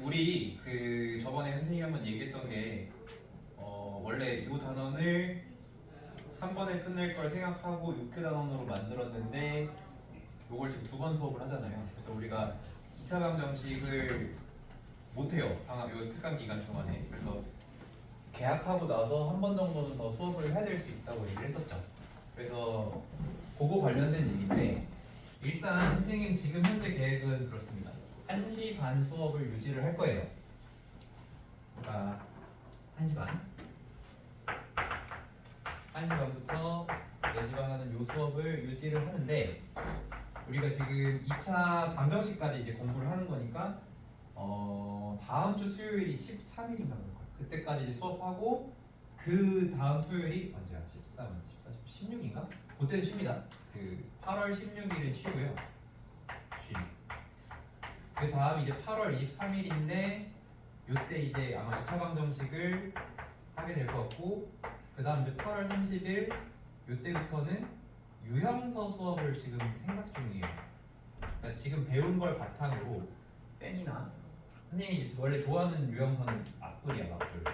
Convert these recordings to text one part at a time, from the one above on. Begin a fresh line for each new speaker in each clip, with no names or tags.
우리 저번에 선생님이 한번 얘기했던 게 원래 이 단원을 한 번에 끝낼 걸 생각하고 6회 단원으로 만들었는데 이걸 지금 두 번 수업을 하잖아요. 그래서 우리가 2차 방정식을 못해요. 방학 요 특강 기간 동안에. 그래서 개학하고 나서 한 번 정도는 더 수업을 해야 될 수 있다고 얘기를 했었죠. 그래서 그거 관련된 얘기인데 일단 선생님 지금 현재 계획은 그렇습니다. 1시 반 수업을 유지를 할 거예요. 그러니까 1시 반. 1시 반부터 4시 반 하는 요 수업을 유지를 하는데 우리가 지금 2차 방정식까지 이제 공부를 하는 거니까 다음 주 수요일이 13일인가 그럴 거예요. 그때까지 이제 수업하고 그 다음 토요일이 언제야? 13, 14, 16인가? 그때는 쉽니다. 8월 16일은 쉬고요. 그 다음 이제 8월 23일인데 요때 이제 아마 2차 방정식을 하게 될 것 같고 그 다음 이제 8월 30일 요때부터는 유형서 수업을 지금 생각 중이에요. 그러니까 지금 배운 걸 바탕으로 센이나 선생님이 원래 좋아하는 유형서는 앞불이야, 앞불.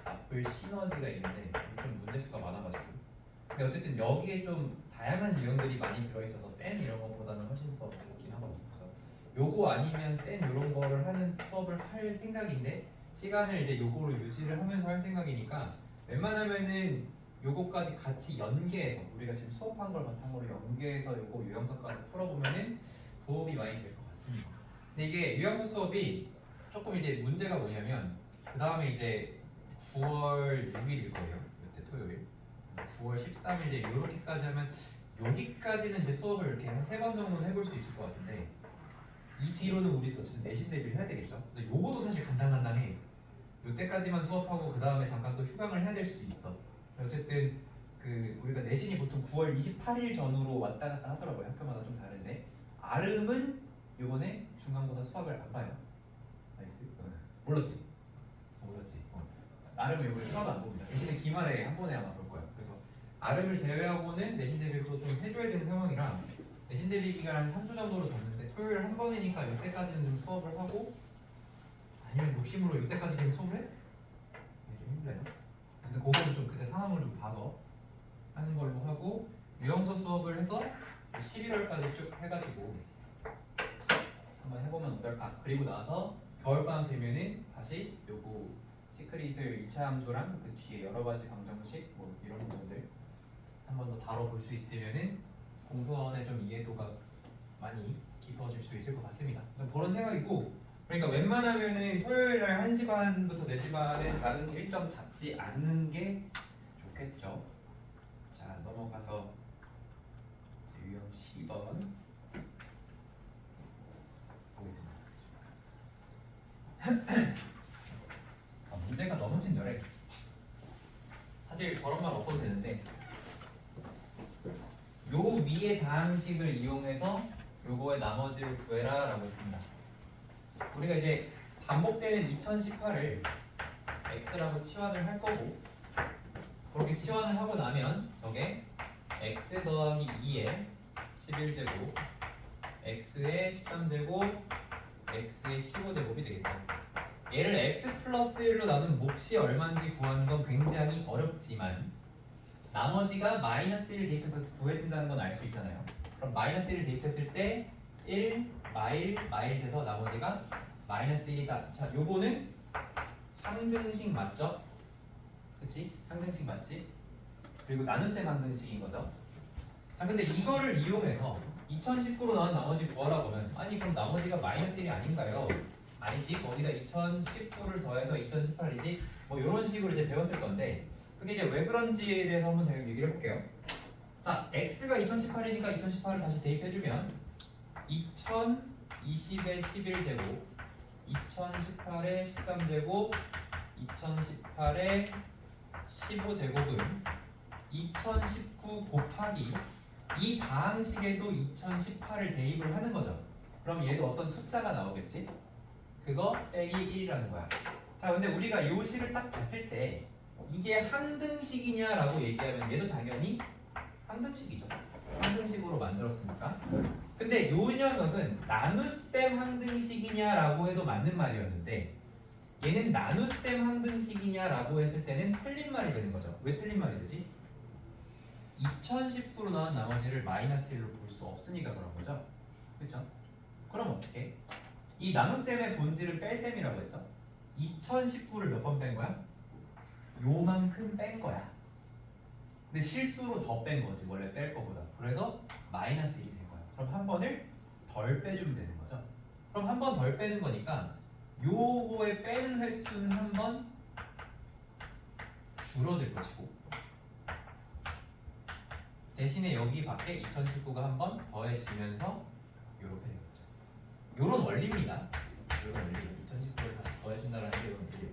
앞불 시너지가 있는데 좀 문제수가 많아가지고. 근데 어쨌든 여기에 좀 다양한 유형들이 많이 들어있어서 센 이런 것보다는 훨씬 더 좋긴 하거든요. 그래서 요거 아니면 센 이런 거를 하는 수업을 할 생각인데 시간을 이제 요거로 유지를 하면서 할 생각이니까 웬만하면은 요거까지 같이 연계해서 우리가 지금 수업한 걸 바탕으로 연계해서 요거 유형서까지 풀어보면은 도움이 많이 될 것 같습니다. 근데 이게 유형서 수업이 조금 이제 문제가 뭐냐면 그 다음에 이제 9월 6일일 거예요. 이때 토요일. 9월 13일에 이렇게까지 하면 여기까지는 이제 수업을 이렇게 한 3번 정도는 해볼 수 있을 것 같은데 이 뒤로는 우리 어쨌든 내신 대비를 해야 되겠죠. 그래서 요것도 사실 간당간당해. 요때까지만 수업하고 그 다음에 잠깐 또 휴강을 해야 될 수도 있어. 어쨌든 우리가 내신이 보통 9월 28일 전후로 왔다 갔다 하더라고요. 학교마다 좀 다른데 아름은 요번에 중간고사 수업을 안 봐요. 나이스. 몰랐지? 몰랐지. 아름은 요번에 수업을 안 봅니다. 대신에 기말에 한 번에 아마 볼 거예요. 그래서 아름을 제외하고는 내신 대비를 또 좀 해줘야 되는 상황이라 내신 대비 기간 한 3주 정도로 잡는데 토요일 한 번이니까 이때까지는 좀 수업을 하고 아니면 욕심으로 이때까지 그냥 수업을 해? 이게 좀 힘들어요. 그래서 그거는 좀 그때 상황을 좀 봐서 하는 걸로 하고 유형서 수업을 해서 11월까지 쭉 해가지고 한번 해보면 어떨까. 그리고 나서 겨울방학 되면은 다시 요거 시크릿을 2차 함수랑 그 뒤에 여러 가지 방정식 뭐 이런 부분들 한 번 더 다뤄볼 수 있으면은 공수원의 좀 이해도가 많이 깊어질 수 있을 것 같습니다. 그런 생각이고 그러니까 웬만하면은 토요일날 1시 반부터 4시 반에 다른 일정 잡지 않는 게 좋겠죠. 자 넘어가서 유형 10번 보겠습니다. 문제가 너무 친절해. 사실 저런 말 없어도 되는데 요 위의 다항식을 이용해서 요거의 나머지를 구해라 라고 했습니다. 우리가 이제 반복되는 2018을 x라고 치환을 할 거고 그렇게 치환을 하고 나면 저게 x 더하기 2의 11제곱 x의 13제곱 x의 15제곱이 되겠다. 얘를 x 플러스 1로 나눈 몫이 얼마인지 구하는 건 굉장히 어렵지만 나머지가 마이너스 1을 대입해서 구해진다는 건 알 수 있잖아요. 그럼 마이너스 1을 대입했을 때 1, 마일 돼서 나머지가 마이너스 1이다. 자, 요거는 항등식 맞죠? 그치? 항등식 맞지? 그리고 나눗셈 항등식인 거죠. 자, 근데 이거를 이용해서 2019로 나온 나머지 구하라고 하면 아니 그럼 나머지가 마이너스 1이 아닌가요? 아니지. 거기다 2019를 더해서 2018이지. 뭐 이런 식으로 이제 배웠을 건데 그게 이제 왜 그런지에 대해서 한번 제가 얘기를 해볼게요. 자, x가 2018이니까 2018을 다시 대입해주면 2020의 11제곱 2018의 13제곱 2018의 15제곱은 2019 곱하기 이 다항식에도 2018을 대입을 하는 거죠. 그럼 얘도 어떤 숫자가 나오겠지? 그거 빼기 1이라는 거야. 자, 근데 우리가 이 식을 딱 봤을 때 이게 항등식이냐라고 얘기하면 얘도 당연히 항등식이죠. 항등식으로 만들었으니까. 근데 요 녀석은 나눗셈 항등식이냐라고 해도 맞는 말이었는데 얘는 나눗셈 항등식이냐라고 했을 때는 틀린 말이 되는 거죠. 왜 틀린 말이 되지? 2019로 나온 나머지를 마이너스 1로 볼 수 없으니까 그런 거죠. 그렇죠? 그럼 어떻게? 이 나눗셈의 본질은 뺄셈이라고 했죠. 2019를 몇 번 뺀 거야? 요만큼 뺀 거야. 근데 실수로 더 뺀 거지 원래 뺄 거보다. 그래서 마이너스 1이 된 거야. 그럼 한 번을 덜 빼주면 되는 거죠. 그럼 한 번 덜 빼는 거니까 요거의 빼는 횟수는 한 번 줄어들 것이고 대신에 여기 밖에 2019가 한 번 더해지면서 요렇게 되는 거죠. 요런 원리입니다. 요런 원리. 2019를 다시 더해준다라는 게 요런 원리.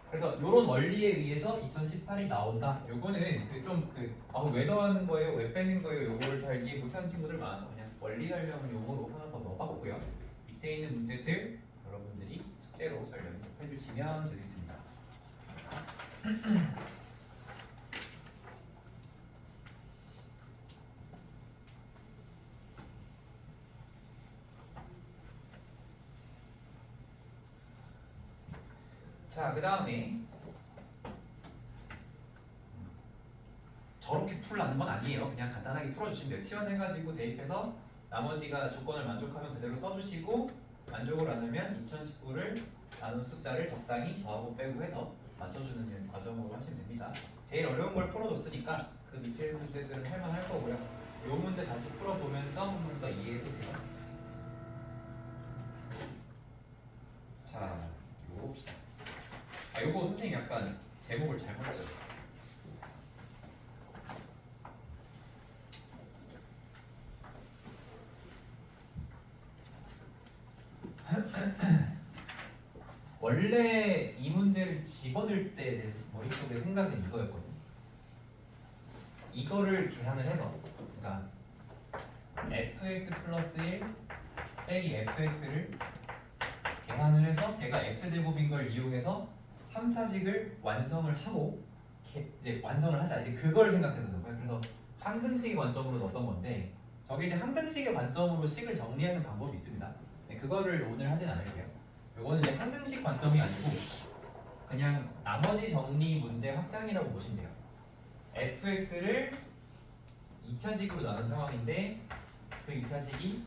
그래서 요런 원리에 의해서 2018이 나온다. 요거는 왜 더하는 거예요? 왜 빼는 거예요? 요거를 잘 이해 못하는 친구들 많아서 그냥 원리 설명을 요거로 하나 더 넣어봤고요. 밑에 있는 문제들 여러분들이 숙제로 잘 연습해 주시면 되겠습니다. 자, 그 다음에 저렇게 풀라는 건 아니에요. 그냥 간단하게 풀어주시면 돼요. 치환해가지고 대입해서 나머지가 조건을 만족하면 그대로 써주시고 만족을 안 하면 2019를 나눈 숫자를 적당히 더하고 빼고 해서 맞춰주는 과정으로 하시면 됩니다. 제일 어려운 걸 풀어줬으니까 그 밑에 문제들은 할만할 거고요. 이 문제 다시 풀어보면서 한 번 더 이해해보세요. 자, 요거 봅시다. 요거 선생님 약간 제목을 잘못 지었어요. 원래 이 문제를 집어넣을 때 머릿속에 생각은 이거였거든. 이거를 계산을 해서 그러니까 fx 플러스 1 빼기 fx를 계산을 해서 걔가 x제곱인 걸 이용해서 3차식을 완성을 하고 이제 완성을 하자. 이제 그걸 생각해서 넣은 거야. 그래서 항등식의 관점으로 넣었던 건데 저게 이제 항등식의 관점으로 식을 정리하는 방법이 있습니다. 네, 그거를 오늘 하진 않을게요. 이거는 이제 항등식 관점이 아니고 그냥 나머지 정리 문제 확장이라고 보시면 돼요. fx를 2차식으로 나눈 상황인데 그 2차식이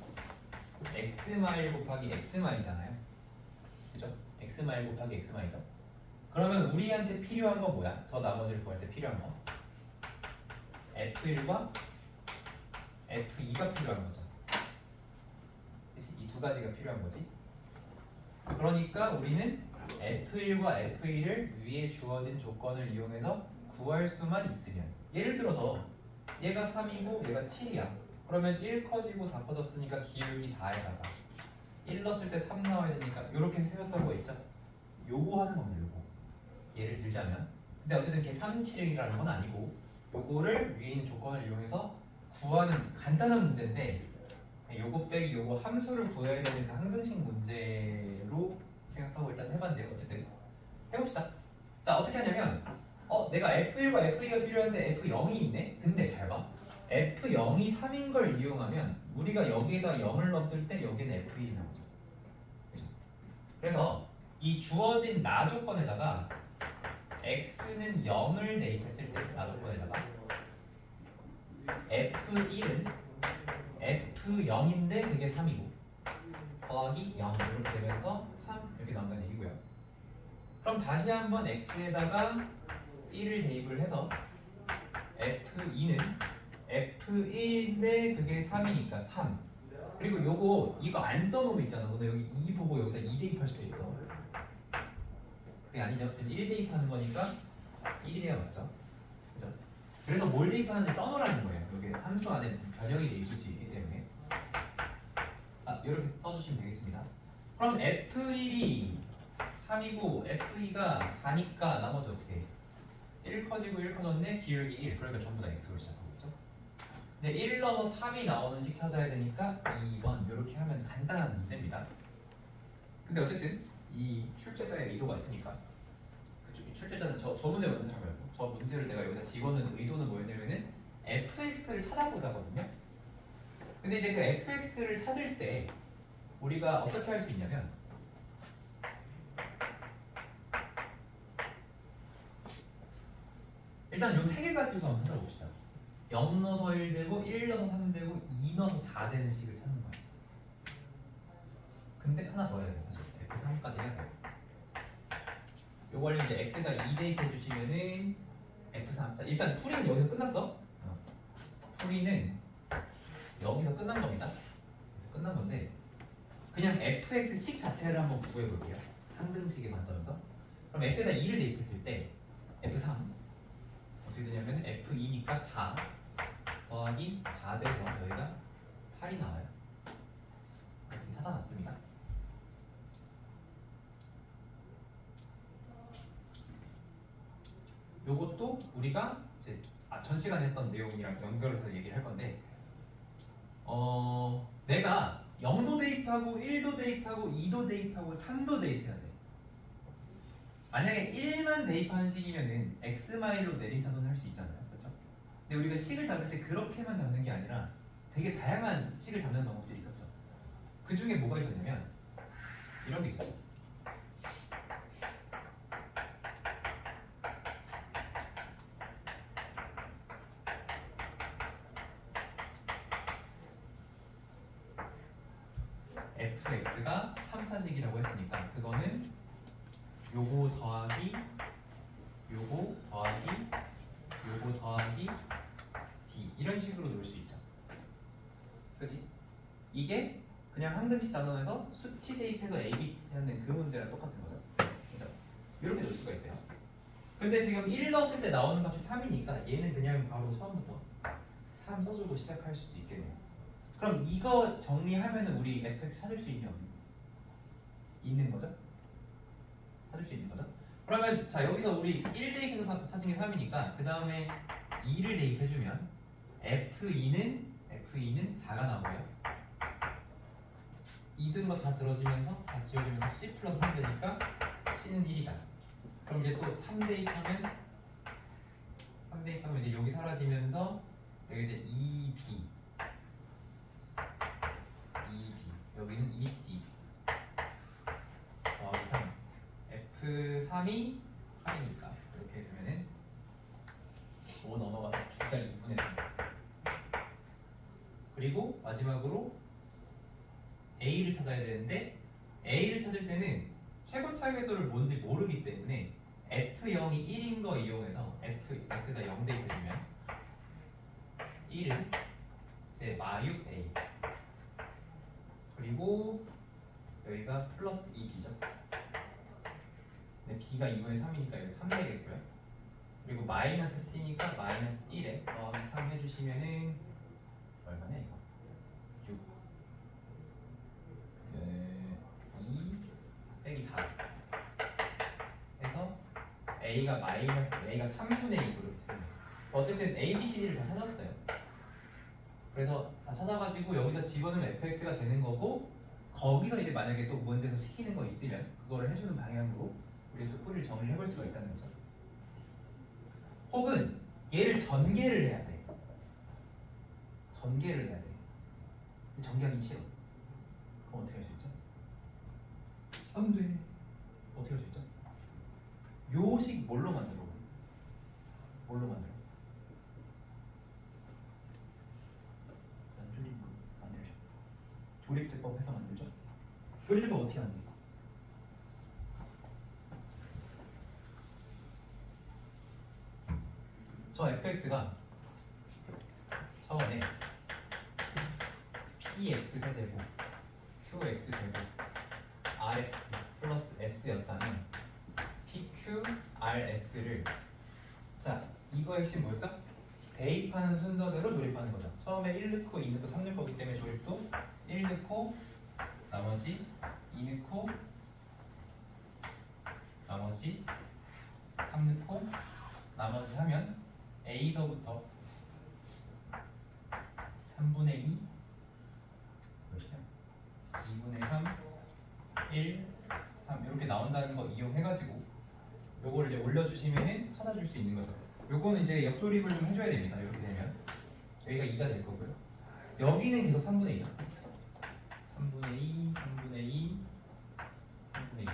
x마일 곱하기 x마일이잖아요. 그죠? x마일 곱하기 x마일이죠. 그러면 우리한테 필요한 건 뭐야? 저 나머지를 구할 때 필요한 거 f1과 f2가 필요한 거죠. 이 두 가지가 필요한 거지. 그러니까 우리는 F1과 F2를 위에 주어진 조건을 이용해서 구할 수만 있으면 예를 들어서 얘가 3이고 얘가 7이야. 그러면 1 커지고 4 커졌으니까 기울기 4에다가 1 넣었을 때 3 나와야 되니까 이렇게 생각한 거 있죠? 요거 하는 겁니다. 요거 예를 들자면 근데 어쨌든 걔 3, 7이라는 건 아니고 요거를 위에 있는 조건을 이용해서 구하는 간단한 문제인데 요거 빼기 요거 함수를 구해야 되는 그 항등식 문제로 생각하고 일단 해봤는데요. 어쨌든 해봅시다. 자, 어떻게 하냐면 내가 F1과 F2가 필요한데 F0이 있네? 근데 잘 봐. F0이 3인 걸 이용하면 우리가 여기에다 0을 넣었을 때 여기는 F1이 나오죠. 그죠? 그래서 이 주어진 나 조건에다가 X는 0을 대입했을 때 나 조건에다가 F1은 F0인데 그게 3이고 더하기 0 이렇게 되면서 3 이렇게 나온다는 얘기고요. 그럼 다시 한번 X에다가 1을 대입을 해서 F2는 F1인데 그게 3이니까 3 그리고 이거 안 써놓으면 있잖아. 오늘 여기 2 보고 여기다 2 대입할 수도 있어. 그게 아니죠. 지금 1 대입하는 거니까 1이 돼야 맞죠. 그죠? 그래서 뭘 대입하는지 써놓으라는 거예요. 여기 함수 안에 변형이 돼 있을 수 있기 때문에 이렇게 써주시면 되겠습니다. 그럼 F1이 3이고 F2가 4니까 나머지 어떻게 해? 1 커지고 1 커졌네. 기울기 1 그러니까 전부 다 X로 시작하겠죠. 근데 1 넣어서 3이 나오는 식 찾아야 되니까 2번 이렇게 하면 간단한 문제입니다. 근데 어쨌든 이 출제자의 의도가 있으니까 이 출제자는 저 문제 만든 사람 말고 저 문제를 내가 여기다 집어넣은 의도는 뭐였냐면은 fx를 찾아보자거든요. 근데 이제 그 fx를 찾을 때 우리가 어떻게 할 수 있냐면 일단 요 세 개 가지고 한번 찾아봅시다. 0 넣어서 1 되고 1 넣어서 3 되고 2 넣어서 4 되는 식을 찾는 거야. 근데 하나 더 해야 돼. 사실 f3까지 해야 돼. 요걸 이제 x에다 2 대입해 주시면은 f3. 자, 일단 풀이는 여기서 끝났어. 풀이는 여기서 끝난 겁니다. 여기서 끝난 건데 그냥 fx식 자체를 한번 구해 볼게요. 항등식의 관점에서. 그럼 x에다 2를 대입했을 때 f3 어떻게 되냐면 f2니까 4 더하기 4 돼서 여기가 8이 나와요. 이렇게 찾아놨습니다. 요것도 우리가 이제 전 시간에 했던 내용이랑 연결해서 얘기를 할 건데 내가 0도 대입하고 1도 대입하고 2도 대입하고 3도 대입해야 돼. 만약에 1만 대입하는 식이면은 x마일로 내림차순 할 수 있잖아요. 그렇죠? 근데 우리가 식을 잡을 때 그렇게만 잡는 게 아니라 되게 다양한 식을 잡는 방법들이 있었죠. 그 중에 뭐가 있었냐면 이런 게 있어요. fx가 3차식이라고 했으니까 그거는 요거 더하기 요거 더하기 요거 더하기 d 이런 식으로 놓을 수 있죠. 그치? 이게 그냥 항등식 단원에서 수치 대입해서 a, b, c 찾는 그 문제랑 똑같은 거죠. 그죠? 이렇게 놓을 수가 있어요. 근데 지금 1 넣었을 때 나오는 값이 3이니까 얘는 그냥 바로 처음부터 3 써주고 시작할 수도 있겠네요. 그럼 이거 정리하면은 우리 fx 찾을 수 있냐 없니? 있는 거죠? 찾을 수 있는 거죠? 그러면 자 여기서 우리 1 대입해서 찾은 게 3이니까 그 다음에 2를 대입해주면 f2는 4가 나오고요. 2등 거 다 들어지면서 다 지워지면서 c 플러스 3 되니까 c는 1이다. 그럼 이제 또 3 대입하면 이제 여기 사라지면서 여기 이제 2b 여기는 2c 더하기 3 f3이 8이니까 이렇게 되면은 5 넘어가서 b가 2분의 3 그리고 마지막으로 a를 찾아야 되는데 a를 찾을 때는 최고차 계수를 뭔지 모르기 때문에 f0이 1인 거 이용해서 x에다 0 대입해주면 1은 제 마육 a 그리고 여기가 플러스 2b죠. 근데 b가 2분의 3이니까 여기 3 되겠고요. 그리고 마이너스 c니까 마이너스 1에 더하기 3 해주시면은 얼마냐 이거? 6 2 빼기 4 해서 a가 3분의 2 이렇게 됩니다. 어쨌든 a, b, c, d를 다 찾았어요. 그래서 다 찾아가지고 여기다 집어넣으면 fx가 되는 거고 거기서 이제 만약에 또 문제에서 시키는 거 있으면 그거를 해주는 방향으로 우리 또 풀이를 정리를 해볼 수가 있다는 거죠. 혹은 얘를 전개를 해야 돼. 전개를 해야 돼. 전개하기 싫어. 그럼 어떻게 할 수 있죠? 안 돼. 어떻게 할 수 있죠? 요식 뭘로 만들어? 뭘로 만들어? 조립 만들죠. 조립제법 해서 만들죠. 조립제법 어떻게 만들까? 저 fx가 처음에 px 세제곱 qx 제곱 rx 플러스 s였다면 pqrs를 자 이거 핵심 뭐였어? 대입하는 순서대로 조립하는 거죠. 처음에 1 넣고 2 넣고 3 넣을 거기 때문에 조립도 1 넣고 나머지 2 넣고 나머지 3 넣고 나머지 하면 A서부터 3분의 2 몇이야? 2분의 3 1 3 이렇게 나온다는 거 이용해가지고 요거를 이제 올려주시면 찾아줄 수 있는 거죠. 요거는 이제 옆조립을 좀 해줘야 됩니다. 이렇게 되면 여기가 2가 될 거고요. 여기는 계속 3분의 2야. 3분의 2, 3분의 2, 3분의 2.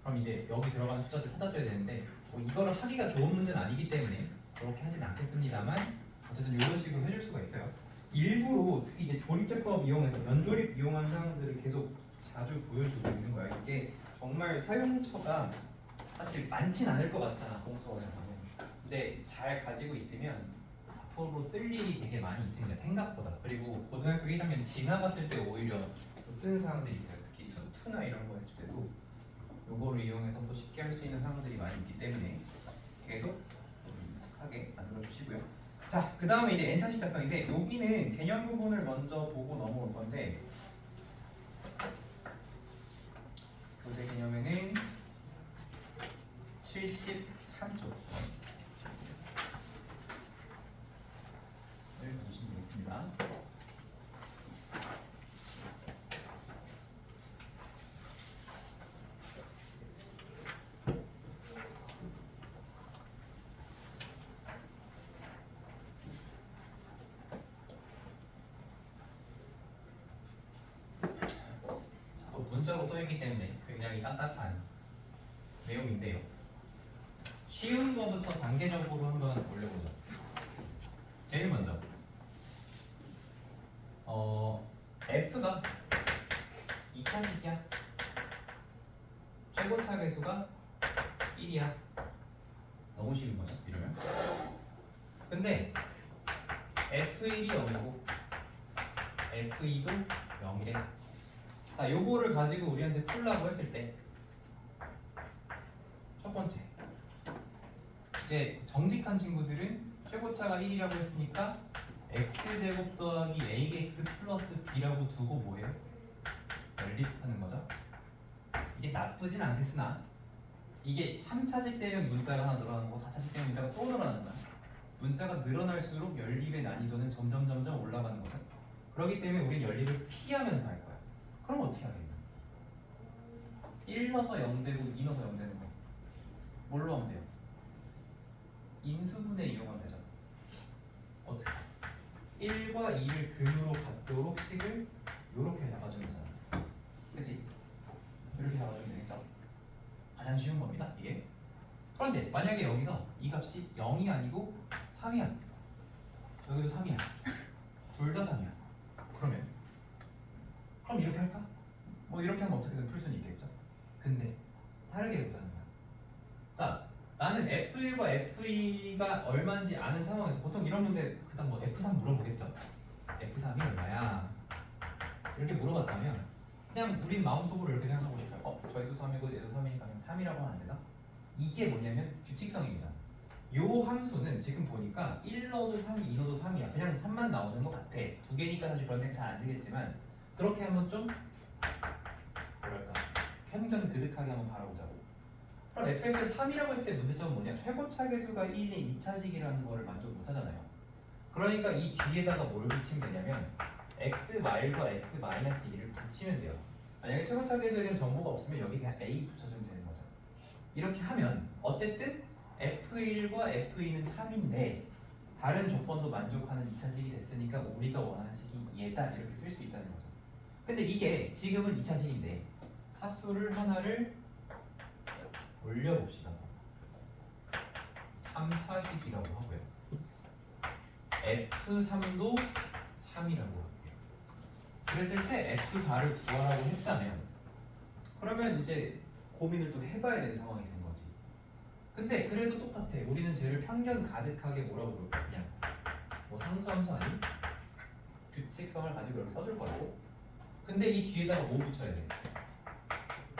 그럼 이제 여기 들어가는 숫자들 찾아줘야 되는데 뭐 이거를 하기가 좋은 문제는 아니기 때문에 그렇게 하진 않겠습니다만 어쨌든 이런 식으로 해줄 수가 있어요. 일부러 특히 이제 조립제법 이용해서 면조립 이용한 사항들을 계속 자주 보여주고 있는 거야. 이게 정말 사용처가 사실 많진 않을 것 같잖아, 공수원에 가면. 근데 잘 가지고 있으면 앞으로 쓸 일이 되게 많이 있습니다, 생각보다. 그리고 고등학교 1학년 지나갔을 때 오히려 또 쓰는 사항들이 있어요. 특히 수투나 이런 거 했을 때도 요거를 이용해서 또 쉽게 할 수 있는 사항들이 많이 있기 때문에 계속 익숙하게 만들어 주시고요. 자, 그 다음에 이제 N차식 작성인데 여기는 개념 부분을 먼저 보고 넘어올 건데 교재 개념에는 73쪽 을 보시면 되겠습니다. 또 문자로 써있기 때문에 굉장히 딱딱한 내용인데요. 쉬운 거부터 단계적으로 한번 올려보죠. 제일 먼저 F가 2차식이야. 최고차 계수가 1이야. 너무 쉬운 거죠, 이러면. 근데 F1이 0이고 F2도 0이래. 자, 요거를 가지고 우리한테 풀라고 했을 때 첫 번째, 이제 정직한 친구들은 최고차가 1이라고 했으니까 x제곱 더하기 ax 플러스 b라고 두고 뭐예요? 연립하는 거죠. 이게 나쁘진 않겠으나 이게 3차식 되면 문자가 하나 늘어나는 거, 4차식 되면 문자가 또 늘어나는 거야. 문자가 늘어날수록 연립의 난이도는 점점 올라가는 거죠. 그렇기 때문에 우리는 연립을 피하면서 할 거야. 그럼 어떻게 하겠냐? 1 넣어서 0 되고 2 넣어서 0 되는 거 뭘로 하면 돼요? 인수분해 이용하면 되죠. 어떻게? 1과 2를 근으로 갖도록 식을 이렇게 잡아주는 거잖아. 그치? 이렇게 잡아주면 되겠죠? 가장 쉬운 겁니다, 이게. 그런데 만약에 여기서 이 값이 0이 아니고 3이야. 여기도 3이야. 둘 다 3이야. 그럼 이렇게 할까? 뭐 이렇게 하면 어떻게든 풀 수는 있겠죠. 근데 다르게 보자는 거야. 자, 나는 F1과 F2가 얼마인지 아는 상황에서 보통 이런 문제 그다음 뭐 F3 물어보겠죠. F3이 얼마야? 이렇게 물어봤다면 그냥 우린 마음속으로 이렇게 생각하고 싶어요. 저희도 3이고 얘도 3이니까 그냥 3이라고 하면 안 되나? 이게 뭐냐면 규칙성입니다. 요 함수는 지금 보니까 1 넣어도 3, 2 넣어도 3이야. 그냥 3만 나오는 것 같아. 두 개니까 사실 그런 생각 잘 안 들겠지만 그렇게 한번 좀 뭐랄까 편견 그득하게 한번 바라보자고. 그럼 fx를 3이라고 했을 때 문제점은 뭐냐? 최고차 계수가 1인 2차식이라는 거를 만족 못하잖아요. 그러니까 이 뒤에다가 뭘 붙이면 되냐면 x 말과 x 마이너스 1을 붙이면 돼요. 만약에 최고차 계수에 대한 정보가 없으면 여기 그냥 a 붙여주면 되는 거죠. 이렇게 하면 어쨌든 f1과 f2는 3인데 다른 조건도 만족하는 2차식이 됐으니까 우리가 원하는 식이 얘다 이렇게 쓸 수 있다는 거죠. 근데 이게 지금은 2차식인데 차수를 하나를 올려봅시다. 3차식이라고 하고요. F3도 3이라고 할게요. 그랬을 때 F4를 구하라고 했다면 그러면 이제 고민을 또 해봐야 되는 상황이 되는 거지. 근데 그래도 똑같아. 우리는 쟤를 편견 가득하게 뭐라고 부를 거야? 그냥 뭐 상수함수 아닌 규칙성을 가지고 이렇게 써줄 거라고. 근데 이 뒤에다가 뭐 붙여야 돼?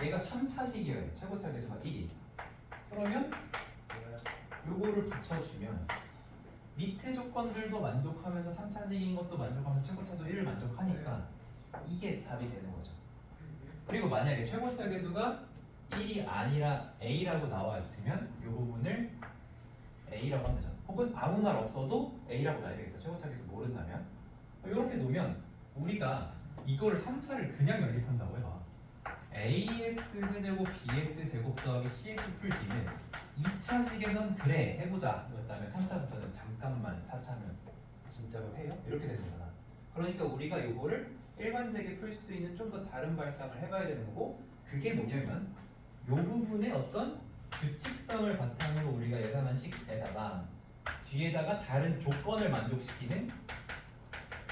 얘가 3차식이어야 돼. 최고차 계수가 1이. 그러면 요거를 붙여주면 밑에 조건들도 만족하면서 3차식인 것도 만족하면서 최고차도 1을 만족하니까 이게 답이 되는 거죠. 그리고 만약에 최고차 계수가 1이 아니라 A라고 나와 있으면 이 부분을 A라고 하면 되죠. 혹은 아무 말 없어도 A라고 놔야 되겠죠. 최고차 계수 모른다면. 이렇게 놓으면 우리가 이거를 3차를 그냥 연립한다고 해봐. ax 세제곱 bx 제곱 더하기 cx 풀 d는 2차식에선 그래 해보자 이었다면 3차부터는 잠깐만 4차면 진짜로 해요? 이렇게 되는 거잖아. 그러니까 우리가 이거를 일반되게 풀 수 있는 좀 더 다른 발상을 해봐야 되는 거고, 그게 뭐냐면 이 부분의 어떤 규칙성을 바탕으로 우리가 예상한 식에다가 뒤에다가 다른 조건을 만족시키는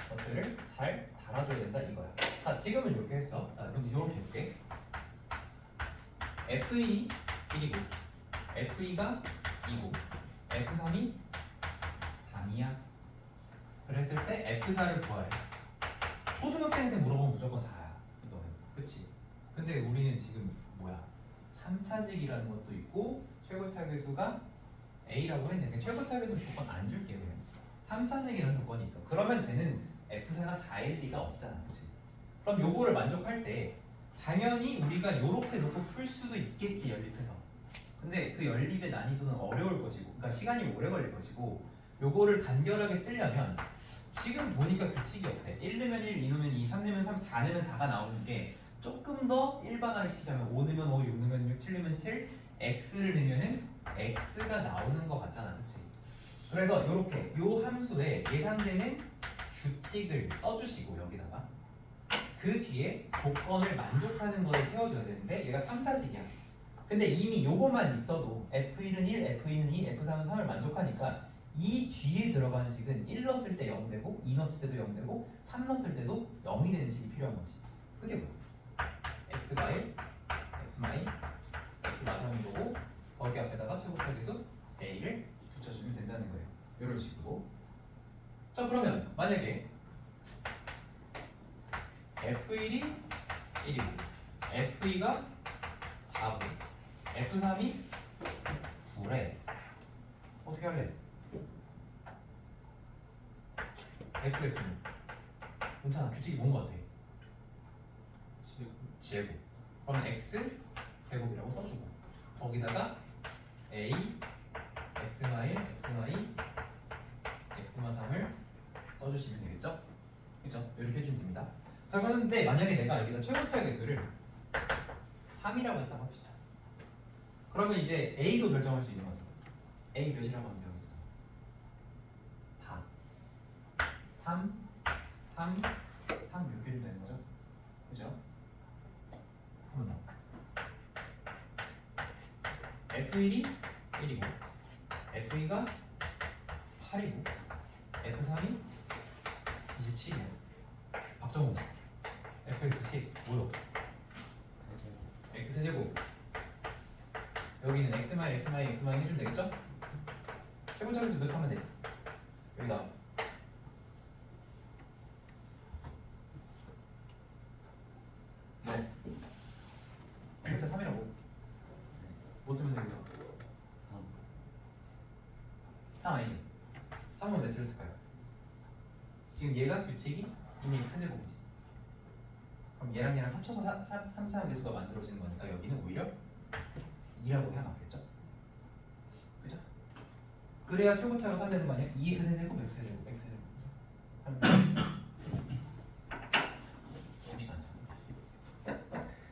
것들을 잘 달아줘야 된다 이거야. 자, 지금은 이렇게 했어. 그럼 이렇게 해볼게. F1이 1이고 F2가 2고 F3이 3이야. 그랬을 때 F4를 구하래. 초등학생한테 물어보면 무조건 4야. 이거는. 그치? 근데 우리는 지금 뭐야? 3차식이라는 것도 있고 최고차 계수가 A라고 했는데 최고차 계수 조건 안 줄게요. 그냥 3차식이라는 조건이 있어. 그러면 쟤는 F4가 4일 리가 없잖아. 그치? 그럼 요거를 만족할 때 당연히 우리가 요렇게 놓고 풀 수도 있겠지, 연립해서. 근데 그 연립의 난이도는 어려울 것이고, 그러니까 시간이 오래 걸릴 것이고, 요거를 간결하게 쓰려면 지금 보니까 규칙이 없대. 1 넣으면 1, 2 넣으면 2, 3 넣으면 3, 4 넣으면 4가 나오는 게 조금 더 일반화를 시키자면 5 넣으면 5, 6 넣으면 6, 7 넣으면 7, x를 넣으면은 x가 나오는 것 같잖아, 그치? 그래서 요렇게 요 함수에 예상되는 규칙을 써주시고 여기다가 그 뒤에 조건을 만족하는 거를 채워줘야 되는데 얘가 3차식이야. 근데 이미 요것만 있어도 F1은 1, F2는 2, F3은 3을 만족하니까 이 뒤에 들어가는 식은 1 넣었을 때 0 되고 2 넣었을 때도 0 되고 3 넣었을 때도 0이 되는 식이 필요한 거지. 그게 뭐야? x가 1, x마 2, x마 3이고 거기 앞에다가 최고차 계수 a를 붙여주면 된다는 거예요. 이런 식으로. 자, 그러면 만약에 F1이 1이고 F2가 4고 F3이 9래. 어떻게 할래? FX는 괜찮아. 규칙이 뭔 것 같아? 제곱. 그러면 X 제곱이라고 써주고 거기다가 A, X마 1, X마 2, X마 3을 써주시면 되겠죠? 그죠? 이렇게 해주면 됩니다. 자, 그런데 만약에 내가 여기다 최고차 계수를 3이라고 했다고 합시다. 그러면 이제 A도 결정할 수 있는 거죠. A 몇이라고 하면 돼요? 4, 3, 3, 3 이렇게 해주면 되는 거죠. 그죠? 한 번 더. F1이 1이고 F2가 8이고 F3이 27이야. 박정우 FX 10 뭐요? X 세제곱. 여기는 X마이 X마이 X마이 해주면 되겠죠? 최고차 계수 몇 하면 돼? 여기다 네. 최고차 3이라고 뭐 쓰면 되고요? 3 아니지? 3은 왜 들었을까요? 지금 얘가 규칙이 이미 X제곱이지. 그럼 얘랑 합쳐서 3차원 계수가 만들어지는 거니까 여기는 오히려 2라고 해야 맞겠죠? 그죠? 그래야 최고차가 3 되는 거 아니야? 2x 세제곱 x제곱 x제곱 그죠? 3 정신 안 차려.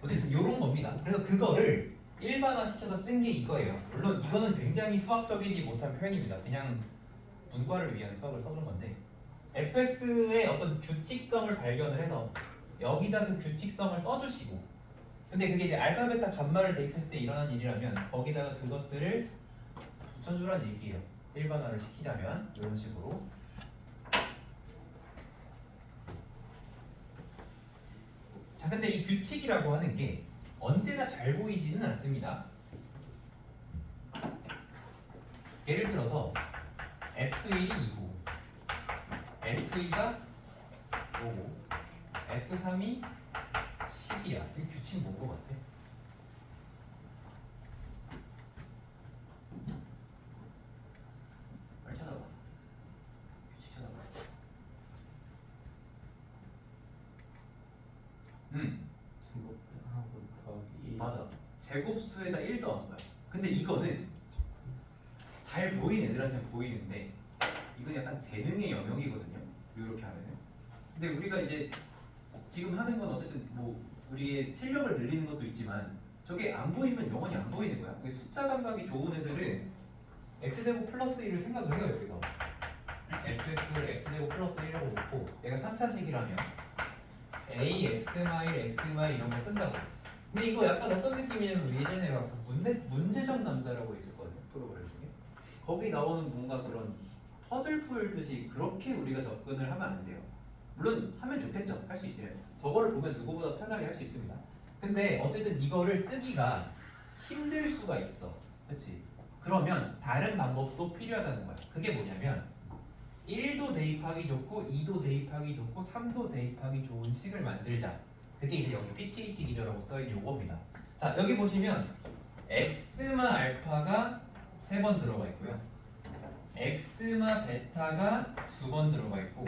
어쨌든 요런 겁니다. 그래서 그거를 일반화 시켜서 쓴 게 이거예요. 물론 이거는 굉장히 수학적이지 못한 표현입니다. 그냥 분과를 위한 수학을 써준 건데 fx의 어떤 규칙성을 발견을 해서 여기다 그 규칙성을 써주시고, 근데 그게 이제 알파, 베타, 감마를 대입했을 때 일어난 일이라면 거기다가 그것들을 붙여주란 얘기예요. 일반화를 시키자면 이런 식으로. 자, 근데 이 규칙이라고 하는 게 언제나 잘 보이지는 않습니다. 예를 들어서 F1이 2고 F2가 5고 F3이 10이야. 이 규칙 뭔 거 같아? 빨리 찾아봐. 규칙 찾아봐.
제곱하고 더하기
맞아. 제곱수에다 1 더한 거야. 근데 이거는 잘 보이는 애들한테는 보이는데 이건 약간 재능의 영역이거든요. 이렇게 하면은. 근데 우리가 이제 지금 하는 건 어쨌든 뭐 우리의 실력을 늘리는 것도 있지만 저게 안 보이면 영원히 안 보이는 거야. 그게 숫자 감각이 좋은 애들은 x제곱 플러스 1을 생각을 해요. 여기서 fx를 x제곱 플러스 1이라고 놓고 얘가 3차식이라면 a, x 마일, x 마일 이런 거 쓴다고. 근데 이거 약간 어떤 느낌이냐면 예전에 막 문제적 남자라고 있었거든요. 프로그램 중에. 거기 나오는 뭔가 그런 퍼즐 풀듯이 그렇게 우리가 접근을 하면 안 돼요. 물론 하면 좋겠죠. 할 수 있어요. 저거를 보면 누구보다 편하게 할 수 있습니다. 근데 어쨌든 이거를 쓰기가 힘들 수가 있어. 그렇지? 그러면 다른 방법도 필요하다는 거야. 그게 뭐냐면 1도 대입하기 좋고 2도 대입하기 좋고 3도 대입하기 좋은 식을 만들자. 그게 이제 여기 PTH 기저라고 써있는 요겁니다. 자, 여기 보시면 엑스마 알파가 3번 들어가 있고요. 엑스마 베타가 2번 들어가 있고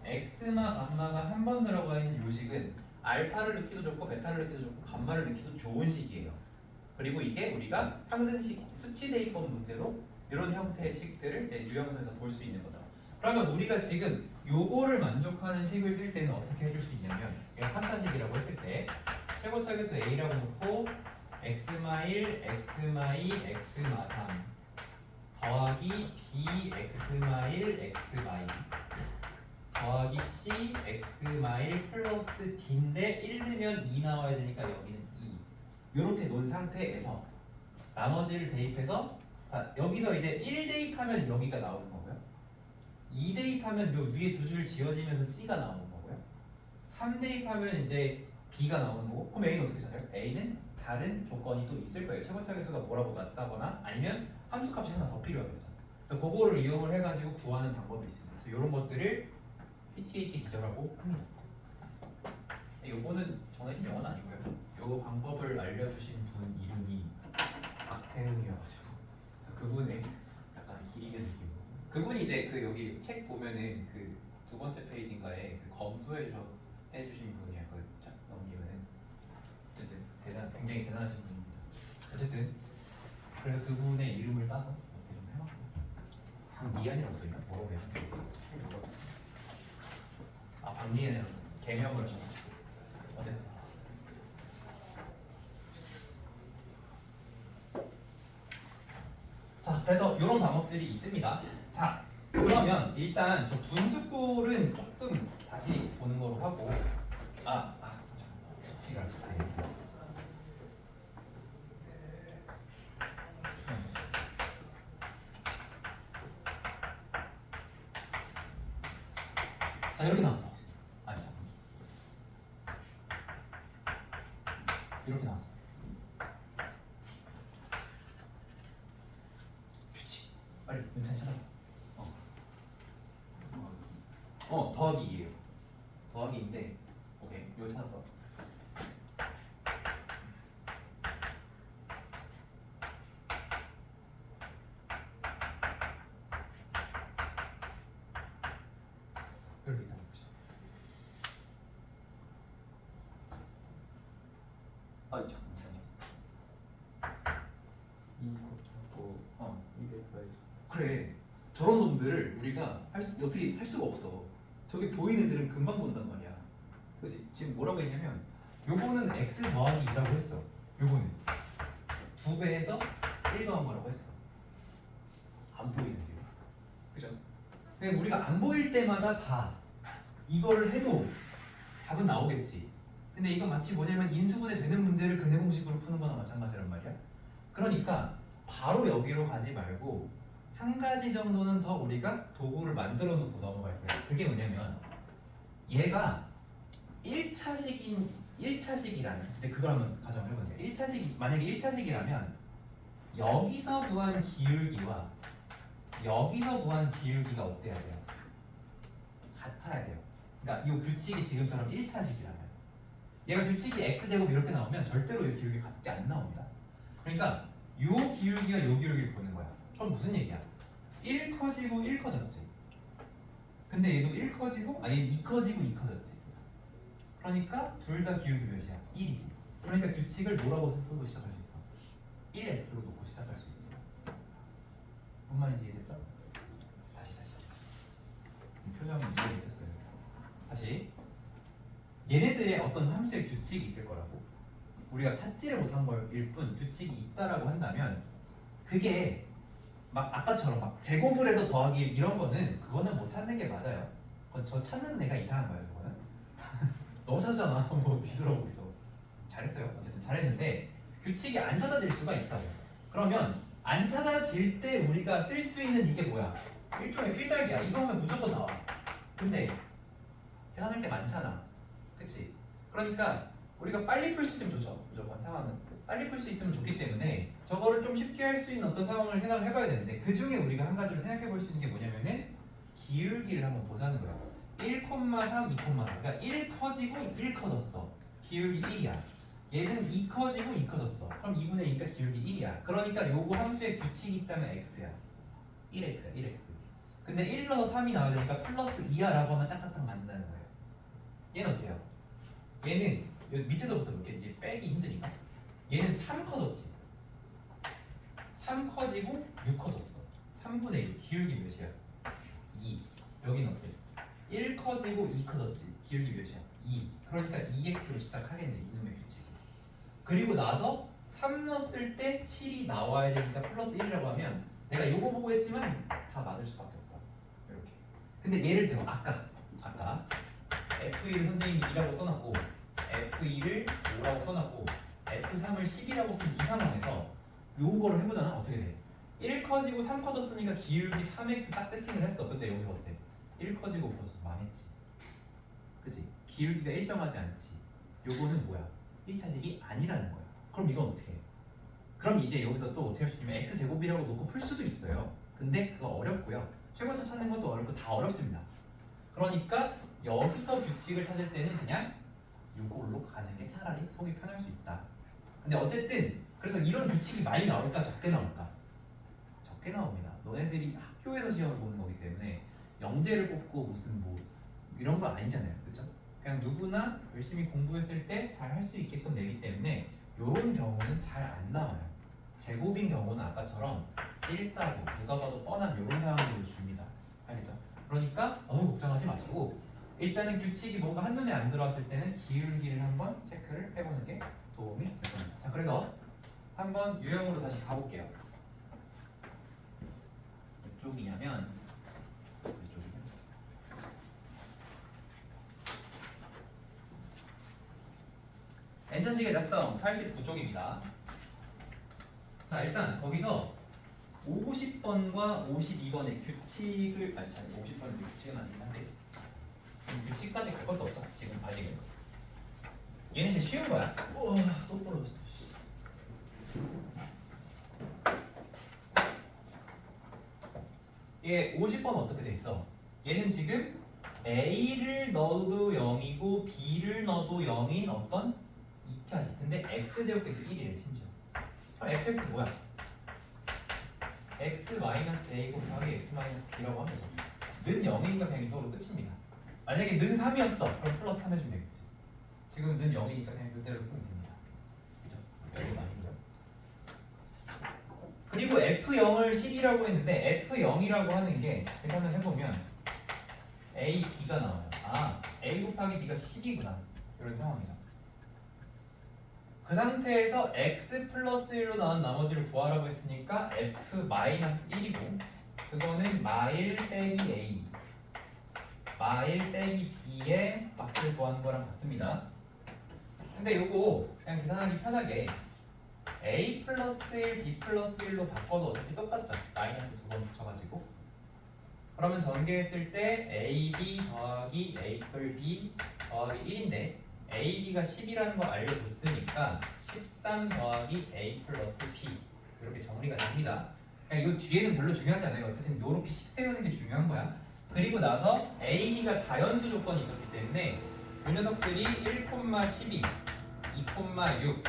엑스마 감마가 1번 들어가 있는 요식은 알파를 넣기도 좋고 베타를 넣기도 좋고 감마를 넣기도 좋은 식이에요. 그리고 이게 우리가 항등식 수치 대입법 문제로 이런 형태의 식들을 이제 유형선에서 볼 수 있는 거죠. 그러면 우리가 지금 요거를 만족하는 식을 쓸 때는 어떻게 해줄 수 있냐면 3차식이라고 했을 때 최고차 계수 a라고 놓고 x마 1, x마 2, x마 3 더하기 b x마 1, x마 2 더하기 c x마 1 플러스 d인데 1 넣으면 2 나와야 되니까 여기는 2 이렇게 놓은 상태에서 나머지를 대입해서 자 여기서 이제 1 대입하면 여기가 나오는 거고요. 2 대입하면 요 위에 두 줄 지어지면서 C가 나오는 거고요. 3 대입하면 이제 B가 나오는 거고. 그럼 A는 어떻게 찾아요? A는 다른 조건이 또 있을 거예요. 최고차 계수가 뭐라고 낮다거나 아니면 함수값이 하나 더 필요하겠죠. 그래서 그거를 이용을 해가지고 구하는 방법이 있습니다. 그래서 이런 것들을 PTH 기저라고 합니다. 요거는 정해진 영어는 아니고요. 요 방법을 알려주신 분 이름이 박태웅이어가지고 그래서 그분의 약간 기리는 느낌. 그분이 이제 그 여기 책 보면은 그 2번째 페이지인가에 그 해주신 분이야. 그쫙 넘기면은 어쨌든 굉장히 대단하신 분입니다. 어쨌든 그래서 그분의 이름을 따서 이렇게 좀 해봤고 박미연이라고 써있나? 뭐라고 해야 되나? 아 박미연이라고 써. 개명을 하셔가지고 어쨌든 자 그래서 이런 방법들이 있습니다. 자 그러면 일단 저 분수꼴은 조금 다시 보는 거로 하고 규칙을 아직 안 해봤어. 자 이렇게 나왔어. 아니 이렇게 나왔어. 규칙 빨리 문찬이 찾아봐. 더하기예요. 더하기인데 오케이 이거 찾아서 이렇게 있다고 봅시다. 잠깐만 그래 저런 놈들을 우리가 어떻게 할 수가 없어. 저기 보이는 애들은 금방 본단 말이야. 그렇지? 지금 뭐라고 했냐면 요거는 x 더하기 2라고 했어. 요거는 2배 해서 1 더한 거라고 했어. 안 보이는데요. 그죠? 근데 우리가 안 보일 때마다 다 이거를 해도 답은 나오겠지. 근데 이건 마치 뭐냐면 인수분해 되는 문제를 근해 공식으로 푸는 거나 마찬가지란 말이야. 그러니까 바로 여기로 가지 말고 한 가지 정도는 더 우리가 도구를 만들어 놓고 넘어갈 거예요. 그게 뭐냐면 얘가 1차식이라면 이제 그걸 한번 가정을 해보세요. 1차식 만약에 1차식이라면 여기서 구한 기울기와 여기서 구한 기울기가 어때야 돼요? 같아야 돼요. 그러니까 이 규칙이 지금처럼 1차식이라면 얘가 규칙이 x제곱 이렇게 나오면 절대로 이 기울기 같게 안 나옵니다. 그러니까 요 기울기가 요 기울기를 보는 거야. 그럼 무슨 얘기야? 1 커지고 1 커졌지. 근데 얘도 1 커지고 아니 2 커지고 2 커졌지. 그러니까 둘 다 기울기 몇이야? 1이지. 그러니까 규칙을 뭐라고 쓰고 시작할 수 있어? 1x로 놓고 시작할 수 있어. 뭔 말인지 이해됐어? 다시 표정은 이해 못했어요. 다시 얘네들의 어떤 함수의 규칙이 있을 거라고. 우리가 찾지를 못한 걸일 뿐 규칙이 있다라고 한다면 그게 막 아까처럼 막 제곱을 해서 더하기 이런 거는 그거는 못 찾는 게 맞아요. 그건 저 찾는 애가 이상한 거예요. 그거는 너 찾잖아. 뭐 뒤돌아보고 있어. 잘했어요. 어쨌든 잘했는데 규칙이 안 찾아질 수가 있다고. 그러면 안 찾아질 때 우리가 쓸 수 있는 이게 뭐야? 일종의 필살기야. 이거 하면 무조건 나와. 근데 계산할 게 많잖아. 그치? 그러니까 우리가 빨리 풀 수 있으면 좋죠. 무조건 상황은 빨리 풀 수 있으면 좋기 때문에 저거를 좀 쉽게 할 수 있는 어떤 상황을 생각을 해봐야 되는데 그 중에 우리가 한 가지로 생각해 볼 수 있는 게 뭐냐면은 기울기를 한번 보자는 거야. 1,3, 2,4. 그러니까 1 커지고 1 커졌어. 기울기 1이야. 얘는 2 커지고 2 커졌어. 그럼 2분의 2니까 기울기 1이야. 그러니까 요거 함수에 규칙이 있다면 x야. 1x야, 1x. 근데 1 넣어서 3이 나와야 되니까 플러스 2야 라고 하면 딱딱딱 맞는다는 거예요. 얘는 어때요? 얘는 여기 밑에서부터 볼게. 이제 빼기 힘드니까. 얘는 3 커졌지. 3 커지고 6 커졌어. 3분의 1. 기울기 몇이야? 2. 여기는 어때? 1 커지고 2 커졌지. 기울기 몇이야? 2. 그러니까 2x로 시작하겠네. 이놈의 규칙이. 그리고 나서 3 넣었을 때 7이 나와야 되니까 플러스 1이라고 하면 내가 요거 보고 했지만 다 맞을 수밖에 없다. 이렇게. 근데 예를 들어 아까 F1을 선생님이 2라고 써놨고 F2를 5라고 써놨고 F3을 10이라고 쓴 이 상황에서 요거를 해보잖아. 어떻게 돼? 1 커지고 3 커졌으니까 기울기 3x 딱 세팅을 했어. 근데 여기서 어때? 1 커지고 5 커졌어. 망했지. 그치? 기울기가 일정하지 않지. 요거는 뭐야? 1차식이 아니라는 거야. 그럼 이건 어떻게 해? 그럼 이제 여기서 또 제수님은 x제곱이라고 놓고 풀 수도 있어요. 근데 그거 어렵고요. 최고차 찾는 것도 어렵고 다 어렵습니다. 그러니까 여기서 규칙을 찾을 때는 그냥 요걸로 가는 게 차라리 속이 편할 수 있다. 근데 어쨌든 그래서 이런 규칙이 많이 나올까 적게 나올까? 적게 나옵니다. 너네들이 학교에서 시험을 보는 거기 때문에 영재를 뽑고 무슨 뭐 이런 거 아니잖아요. 그렇죠? 그냥 누구나 열심히 공부했을 때 잘 할 수 있게끔 내기 때문에 이런 경우는 잘 안 나와요. 제곱인 경우는 아까처럼 1, 4고 누가 봐도 뻔한 이런 상황들을 줍니다. 알겠죠? 그러니까 너무 걱정하지 마시고 일단은 규칙이 뭔가 한눈에 안 들어왔을 때는 기울기를 한번 체크를 해보는 게 도움이 될 겁니다. 자, 그래서 한번 유형으로 다시 가볼게요. 몇 쪽이냐면 몇 쪽이냐? N차식의 작성 89쪽입니다. 자, 일단 거기서 50번과 52번의 규칙을 50번은 규칙은 아니긴 한데 규칙까지 갈 것도 없어. 지금 아직은. 얘는 이제 쉬운 거야. 또 부러졌어. 얘 50번 어떻게 돼 있어? 얘는 지금 A를 넣어도 0이고 B를 넣어도 0인 어떤 2차식. 근데 x제곱계수 1이래 심지어. 그럼 fx 뭐야? x-a 곱하기 x-b라고 하면 는 0이니까 그냥 이거로 끝입니다. 만약에 는 3이었어. 그럼 플러스 3 해주면 되겠지. 지금 는 0이니까 그냥 그대로 쓰면 됩니다. 그죠? 별거 아니고요. 그리고 f0을 10이라고 했는데 f0이라고 하는 게 계산을 해보면 a, b가 나와요. 아, a 곱하기 b가 10이구나. 이런 상황이죠. 그 상태에서 x 플러스 1로 나온 나머지를 구하라고 했으니까 f 마이너스 1이고 그거는 마일 빼기 a 마일 빼기 b의 값을 구하는 거랑 같습니다. 근데 요거 그냥 계산하기 편하게 a 플러스 1, b 플러스 1로 바꿔도 어차피 똑같죠. 마이너스 2번 붙여가지고 그러면 전개했을 때 ab 더하기 a 뿔 b 더하기 1인데 AB가 10이라는 거 알려줬으니까 13 더하기 A 플러스 B 이렇게 정리가 됩니다. 이거 뒤에는 별로 중요하지 않아요. 어쨌든 이렇게 식 세우는 게 중요한 거야. 그리고 나서 AB가 4연수 조건이 있었기 때문에 이 녀석들이 1,12, 2,6,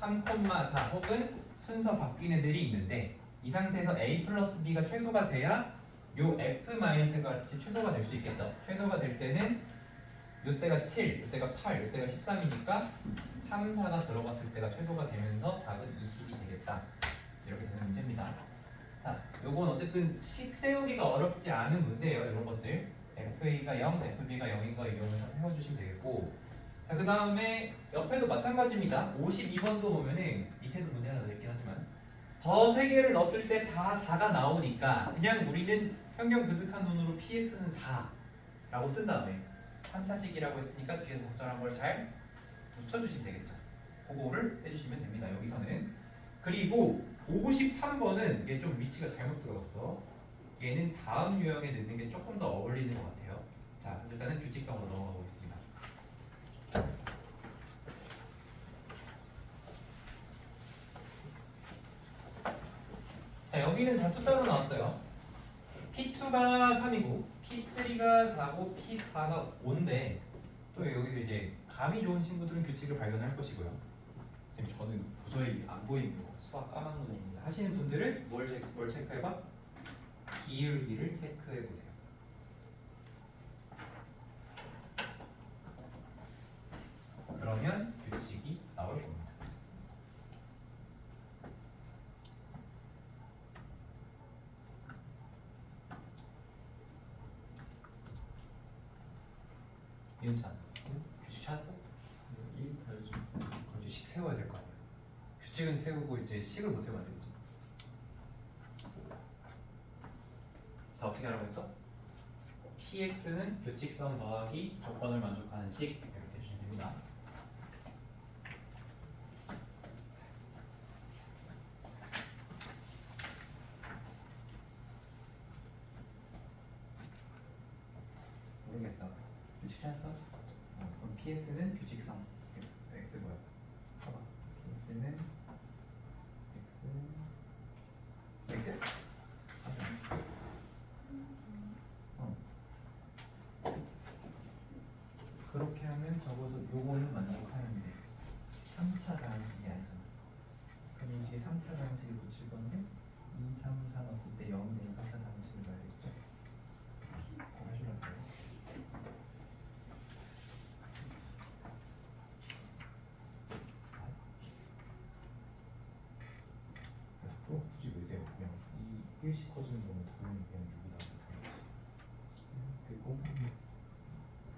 3,4 혹은 순서 바뀐 애들이 있는데 이 상태에서 A 플러스 B가 최소가 돼야 요 F 마이너스 값이 최소가 될 수 있겠죠. 최소가 될 때는 이때가 7, 이때가 8, 이때가 13이니까 3, 4가 들어갔을 때가 최소가 되면서 답은 20이 되겠다. 이렇게 되는 문제입니다. 자, 요건 어쨌든 식 세우기가 어렵지 않은 문제예요. 이런 것들. FA가 0, FB가 0인 거 이용해서 해주시면 되겠고 자, 그 다음에 옆에도 마찬가지입니다. 52번도 보면은 밑에도 문제 하나 냈긴 하지만 저 세 개를 넣었을 때 다 4가 나오니까 그냥 우리는 평균 그득한 눈으로 px는 4라고 쓴 다음에 3차식이라고 했으니까 뒤에서 적절한 걸 잘 붙여주시면 되겠죠. 그거를 해주시면 됩니다. 여기서는. 그리고 53번은 이게 좀 위치가 잘못 들어갔어. 얘는 다음 유형에 넣는 게 조금 더 어울리는 것 같아요. 자, 일단은 규칙성으로 넘어가 보겠습니다. 자, 여기는 다 숫자로 나왔어요. P2가 3이고 P3가 4고 P4가 5인데 또 여기도 이제 감이 좋은 친구들은 규칙을 발견할 것이고요. 선생님 저는 도저히 안 보이는 거 수학 까만 눈입니다 하시는 분들은 뭘 체크해봐? 기울기를 체크해보세요. 그러면 규칙이 나올 겁니다. 이은찬, 규칙 찾았어?
1 더해줘.
그럼 이제 식 세워야 될 거 아니야. 규칙은 세우고 이제 식을 못 세우면 안 되지. 자, 어떻게 하라고 했어? px는 규칙성 더하기 조건을 만족하는 식 이렇게 해주시면 됩니다. 모르겠어. 규칙 찾았어? 그럼 px는 규칙성 x 뭐야? 봐봐. px는 x 그렇게 하면 적어도 요거는 만족하는데 3차 방식이 아니잖아. 그럼 이제 3차 방식을 붙일 건데 2, 3, 4 넣었을 때 0이 되는 3차 방식을 넣어야 되겠죠? 그거 해주려고요. 또 굳이 왜 세워? 그냥 이 일식 커지는 거면 당연히 그냥 6이다. 그리고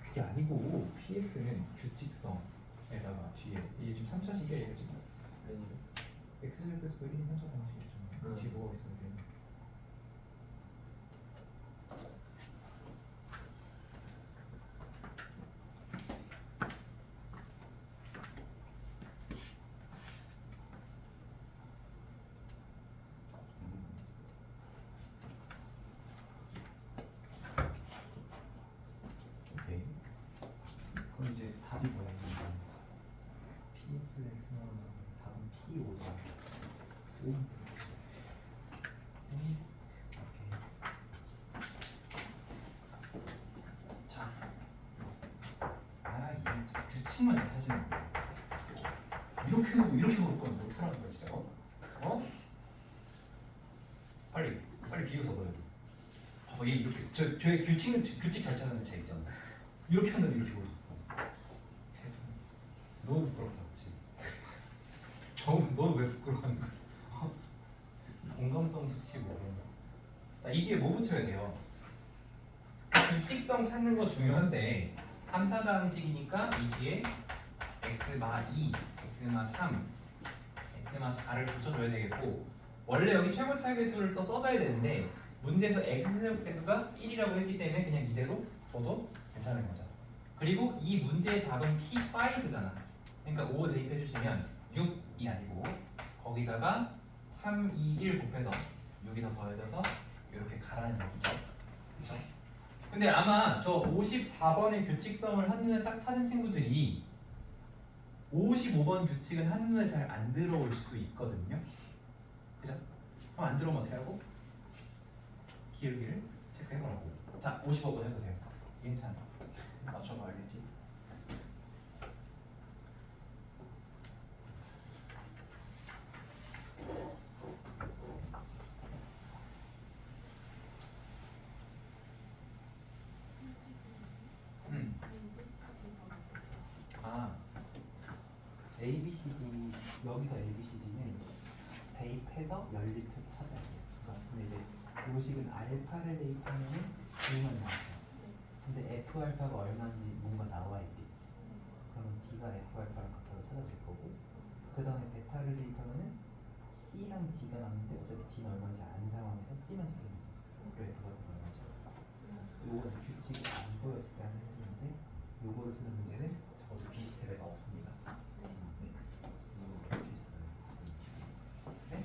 그게 아니고 px는 규칙성에다가 뒤에 이게 지금 3차식이야 얘가 지금 x제곱에서 1인 3차 방식이잖아. 뒤에 뭐가 있어야 돼? 오케이. 그럼 이제 답이 뭐야? px x만 답은 p5죠. 5. 오케이. 자, 이 규칙만 잘 찾으면 돼. 이렇게 놓고 이렇게 놓을 건 못하라는 거지, 어? 빨리 비웃어 보여. 얘 이렇게 저의 규칙 잘 찾는 책 있잖아. 이렇게 한다면 이렇게 보였어. 세상. 너무 부끄럽다, 그렇지? 너는 왜 부끄러워하는 거야? 공감성 수치 모르는 거. 자, 이 뒤에 뭐 붙여야 돼요? 규칙성 찾는 거 중요한데 3차 방식이니까 이 뒤에 x마 2, x마 3, x마 4를 붙여줘야 되겠고 원래 여기 최고차 계수를 또 써줘야 되는데 문제에서 x제곱계수가 1이라고 했기 때문에 그냥 이대로 줘도 괜찮은 거죠. 그리고 이 문제의 답은 P5잖아. 그러니까 5 대입해 주시면 6이 아니고 거기다가 3, 2, 1 곱해서 6이 더 더해져서 이렇게 가라는 얘기죠. 그렇죠? 근데 아마 저 54번의 규칙성을 한눈에 딱 찾은 친구들이 55번 규칙은 한눈에 잘 안 들어올 수도 있거든요. 그죠? 그럼 안 들어오면 어떻게 하고? 기울기를 체크해보라고. 자, 55번 해보세요. 괜찮아. 맞춰봐 알겠지? A, B, C, D 여기서 A, B, C, D는 대입해서 연립해서 찾아야 돼요. 근데 이제 요식은 알파를 대입하면은 D만 나오죠. 근데 F 알파가 얼마인지 뭔가 나와 있겠지. 그러면
D가 F 알파랑 같아서 찾아질 거고, 그 다음에 베타를 대입하면은 C랑 D가 남는데 어차피 D는 얼마인지 아는 상황에서 C만 찾으면 돼. 그래 F가 얼마죠? 요거는 규칙이 안 보였을 때 하는 해주는데, 요거를 쓰는 문제는 적어도 비스텝에가 없습니다. 네. 이렇게 있어요. 네?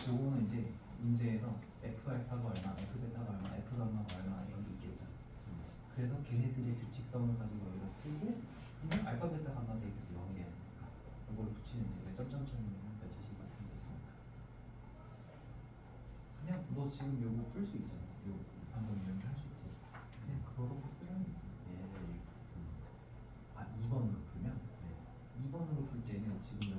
요거는 이제 문제에서 F 알파가 얼마, F 베타가 얼마, F 감마가 얼마 이런 게 있겠죠. 그래서 걔네들의 규칙성을 가지고 여기다 쓰고, 그냥 알파 베타 감마 대입해서 0이 돼야 되니까 이걸 붙이는데 왜 점점점이면 몇 자씩 같은 게 있습니까? 그냥 너 지금 요거 풀 수 있잖아. 요 방금 연결할 수 있지. 그냥 그거로 쓰라는 얘네들이. 아 2번으로 풀면? 네. 2번으로 풀 때는 지금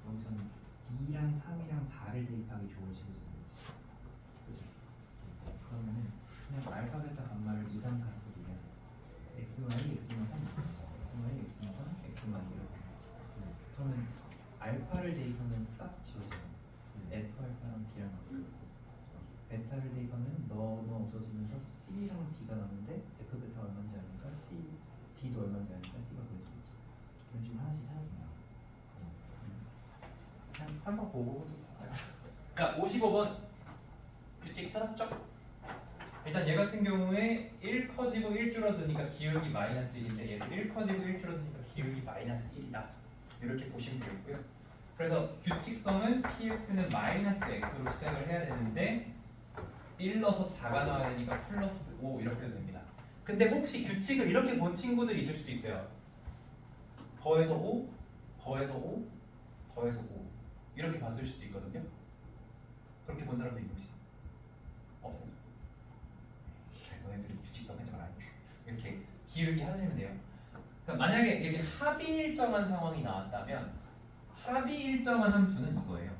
여기서는 2랑 3이랑 4를 대입하기 좋은 식을 쓰는 거지. 그치? 그러면은 그냥 알파 베타 감마를 2, 3, 4로 뿌리면 xy, x만 3, xy, x만 3, x만 이렇게. 그러면 알파를 대입하면 싹 지워져요. F 알파랑 D랑 없고, 베타를 대입하면 너도 없어지면서 C랑 D가 남는데 F 베타 얼마인지 아니까 C, D도 얼마인지 아니까 C가 보여지겠죠. 이런 식으로 하나씩 찾아진다. 그냥 한번 보고도 알아.
자, 55번 규칙 찾았죠? 일단 얘 같은 경우에 1 커지고 1 줄어드니까 기울기 마이너스 1인데 얘도 1 커지고 1 줄어드니까 기울기 마이너스 1이다. 이렇게 보시면 되겠고요. 그래서 규칙성은 px는 마이너스 x로 시작을 해야 되는데 1 넣어서 4가 나와야 되니까 플러스 5 이렇게 해도 됩니다. 근데 혹시 규칙을 이렇게 본 친구들이 있을 수도 있어요. 더해서 5, 더해서 5, 더해서 5 이렇게 봤을 수도 있거든요. 그렇게 본 사람도 있는지 없어요. 너네들이 규칙성 하지 마라. 이렇게 기울기 하시면 돼요. 그러니까 만약에 이렇게 합이 일정한 상황이 나왔다면 합이 일정한 함수는 이거예요.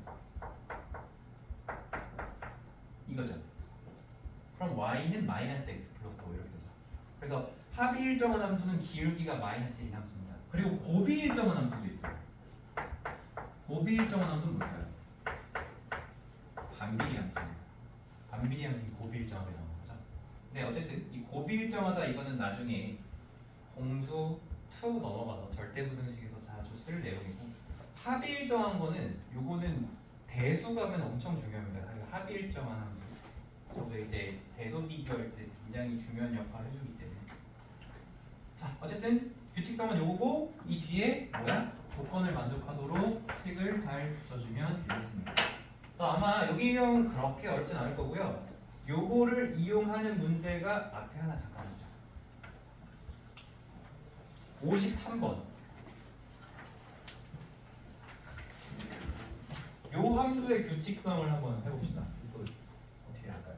이거죠. 그럼 y는 마이너스 x 플러스 5 이렇게 되죠. 그래서 합이 일정한 함수는 기울기가 마이너스 1인 함수입니다. 그리고 곱이 일정한 함수도 있어요. 곱이 일정한 함수는 뭘까요? 반비례 함수입니다. 반비례 함수는 곱이 일정하게 나오는 거죠. 네, 어쨌든 이 곱이 일정하다 이거는 나중에 공수 2 넘어가서 절대부등식에서 자주 쓸 내용이고, 합이 일정한 거는 요거는 대수 가면 엄청 중요합니다. 합이 일정한 함수. 저도 이제 대소 비교할 때 굉장히 중요한 역할을 해주기 때문에. 자, 어쨌든 규칙성은 요거고 이 뒤에 뭐야? 조건을 만족하도록 식을 잘 붙여주면 되겠습니다. 그래서 아마 여기 유형은 그렇게 어렵진 않을 거고요. 요거를 이용하는 문제가 앞에 하나 잠깐 있죠. 53번. 요 함수의 규칙성을 한번 해봅시다. 이거 어떻게 할까요?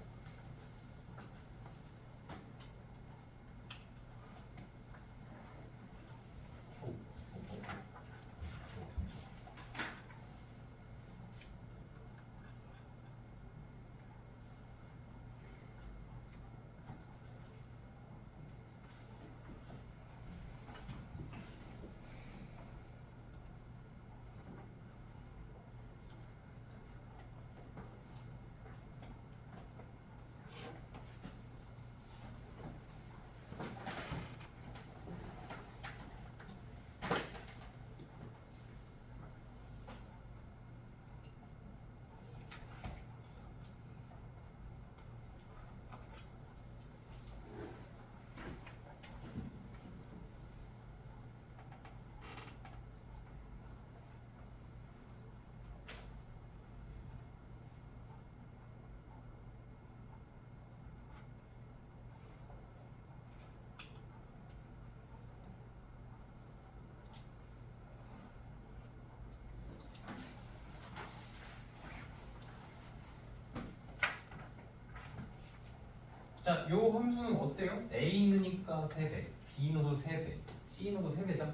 자, 요 함수는 어때요? A는니까 3배, B노도 3배, C노도 3배죠?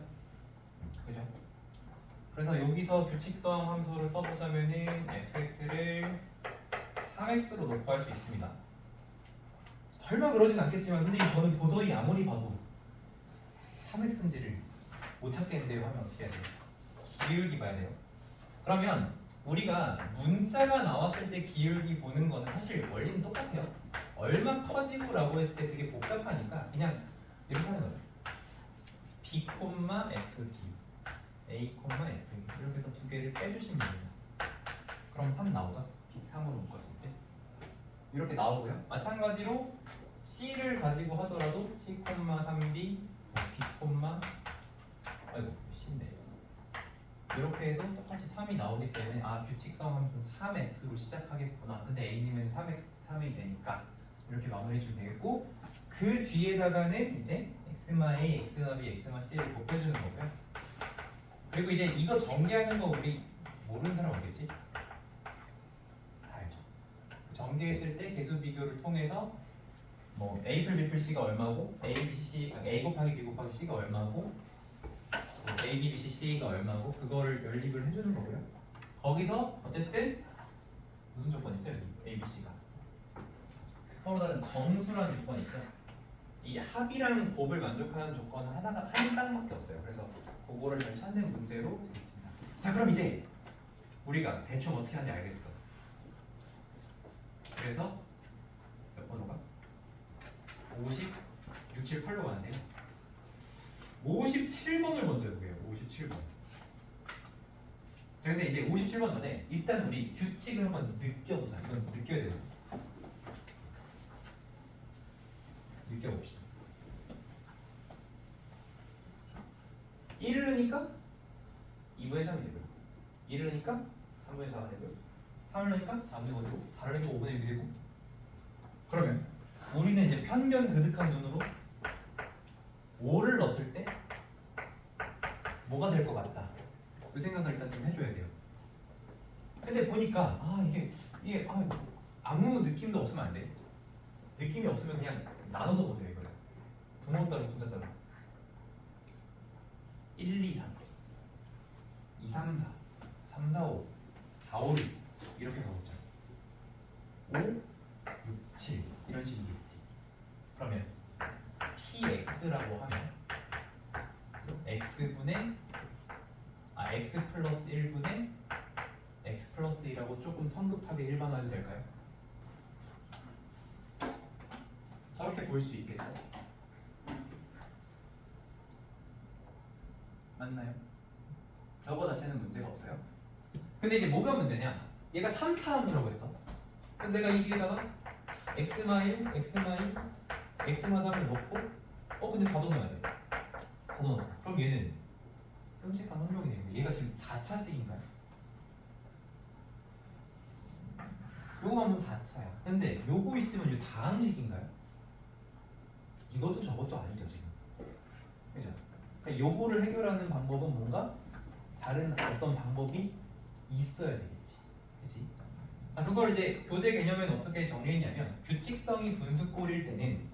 그죠? 그래서 여기서 규칙성 함수를 써보자면은 fx를 3x로 놓고 할 수 있습니다. 설마 그러진 않겠지만 선생님 저는 도저히 아무리 봐도 3x인지를 못 찾겠는데요 하면 어떻게 해야 돼요? 기울기 봐야 돼요. 그러면 우리가 문자가 나왔을 때 기울기 보는 거는 사실 원리는 똑같아요. 얼마 커지고 라고 했을 때 그게 복잡하니까 그냥 이렇게 하는 거죠. b, FB A, FB 이렇게 해서 두 개를 빼주시면 됩니다. 그럼 3 나오죠? B 3으로 묶었을 때 이렇게 나오고요. 마찬가지로 C를 가지고 하더라도 C, 3B B, 아이고 C인데 이렇게 해도 똑같이 3이 나오기 때문에 아 규칙성 함수 3x로 시작하겠구나. 근데 A님은 3이 되니까 이렇게 마무리해 주면 되겠고 그 뒤에다가는 이제 x마 A, x마 B, x마 C를 곱해주는 거고요. 그리고 이제 이거 전개하는 거 우리 모르는 사람 없겠지? 다 알죠. 전개했을 때 개수 비교를 통해서 뭐 A 플 B 플 C가 얼마고 A, B, C, A 곱하기 B 곱하기 C가 얼마고 A, B, B, C, C가 얼마고 그거를 연립을 해주는 거고요. 거기서 어쨌든 무슨 조건이 있어요? A, B, C가 서로 다른 정수라는 조건이 있죠. 이 합이라는 곱을 만족하는 조건은 하나가 한 쌍밖에 없어요. 그래서 그거를 잘 찾는 문제로 되겠습니다. 자 그럼 이제 우리가 대충 어떻게 하는지 알겠어. 그래서 몇 번호가? 50, 6, 7, 8로 가는데요. 57번을 먼저 해볼게요. 57번. 자 근데 이제 57번 전에 일단 우리 규칙을 한번 느껴보자. 이건 느껴야 돼요. 느껴봅시다. 1을 넣으니까 2분의 3이 되고요. 1을 넣으니까 3분의 4가 되고요. 3을 넣으니까 4분의 5 되고 4를 넣으니까 5분의 6이 되고 그러면 우리는 이제 편견 그득한 눈으로 5를 넣었을 때 뭐가 될 것 같다. 그 생각을 일단 좀 해줘야 돼요. 근데 보니까 이게 아무 느낌도 없으면 안 돼. 느낌이 없으면 그냥 나눠서 보세요 이거를. 분모 따로 분자 따로. 1, 2, 3 2, 3, 4 3, 4, 5 4, 5, 6 이렇게 가보자. 5, 6, 7 이런 식이겠지. 그러면 PX라고 하면 X분의 X 플러스 1분의 X 플러스 1하고 조금 성급하게 일반화해도 될까요? 저렇게 볼 수 있겠죠? 맞나요? 저거 자체는 문제가 없어요. 근데 이제 뭐가 문제냐? 얘가 3차 함수라고 했어. 그래서 내가 이 뒤에다가 x마 1, x마 2, x마 3을 넣고 근데 4도 넣어야 돼. 4도 넣었어. 그럼 얘는 끔찍한 혼종이네요. 얘가 지금 4차식인가요? 요거 하면 4차야. 근데 요거 있으면 이 다항식인가요? 이것도 저것도 아니죠 지금. 그죠? 그러니까 요거를 해결하는 방법은 뭔가 다른 어떤 방법이 있어야 되겠지. 그치? 그걸 이제 교재 개념에는 어떻게 정리했냐면 규칙성이 분수꼴일 때는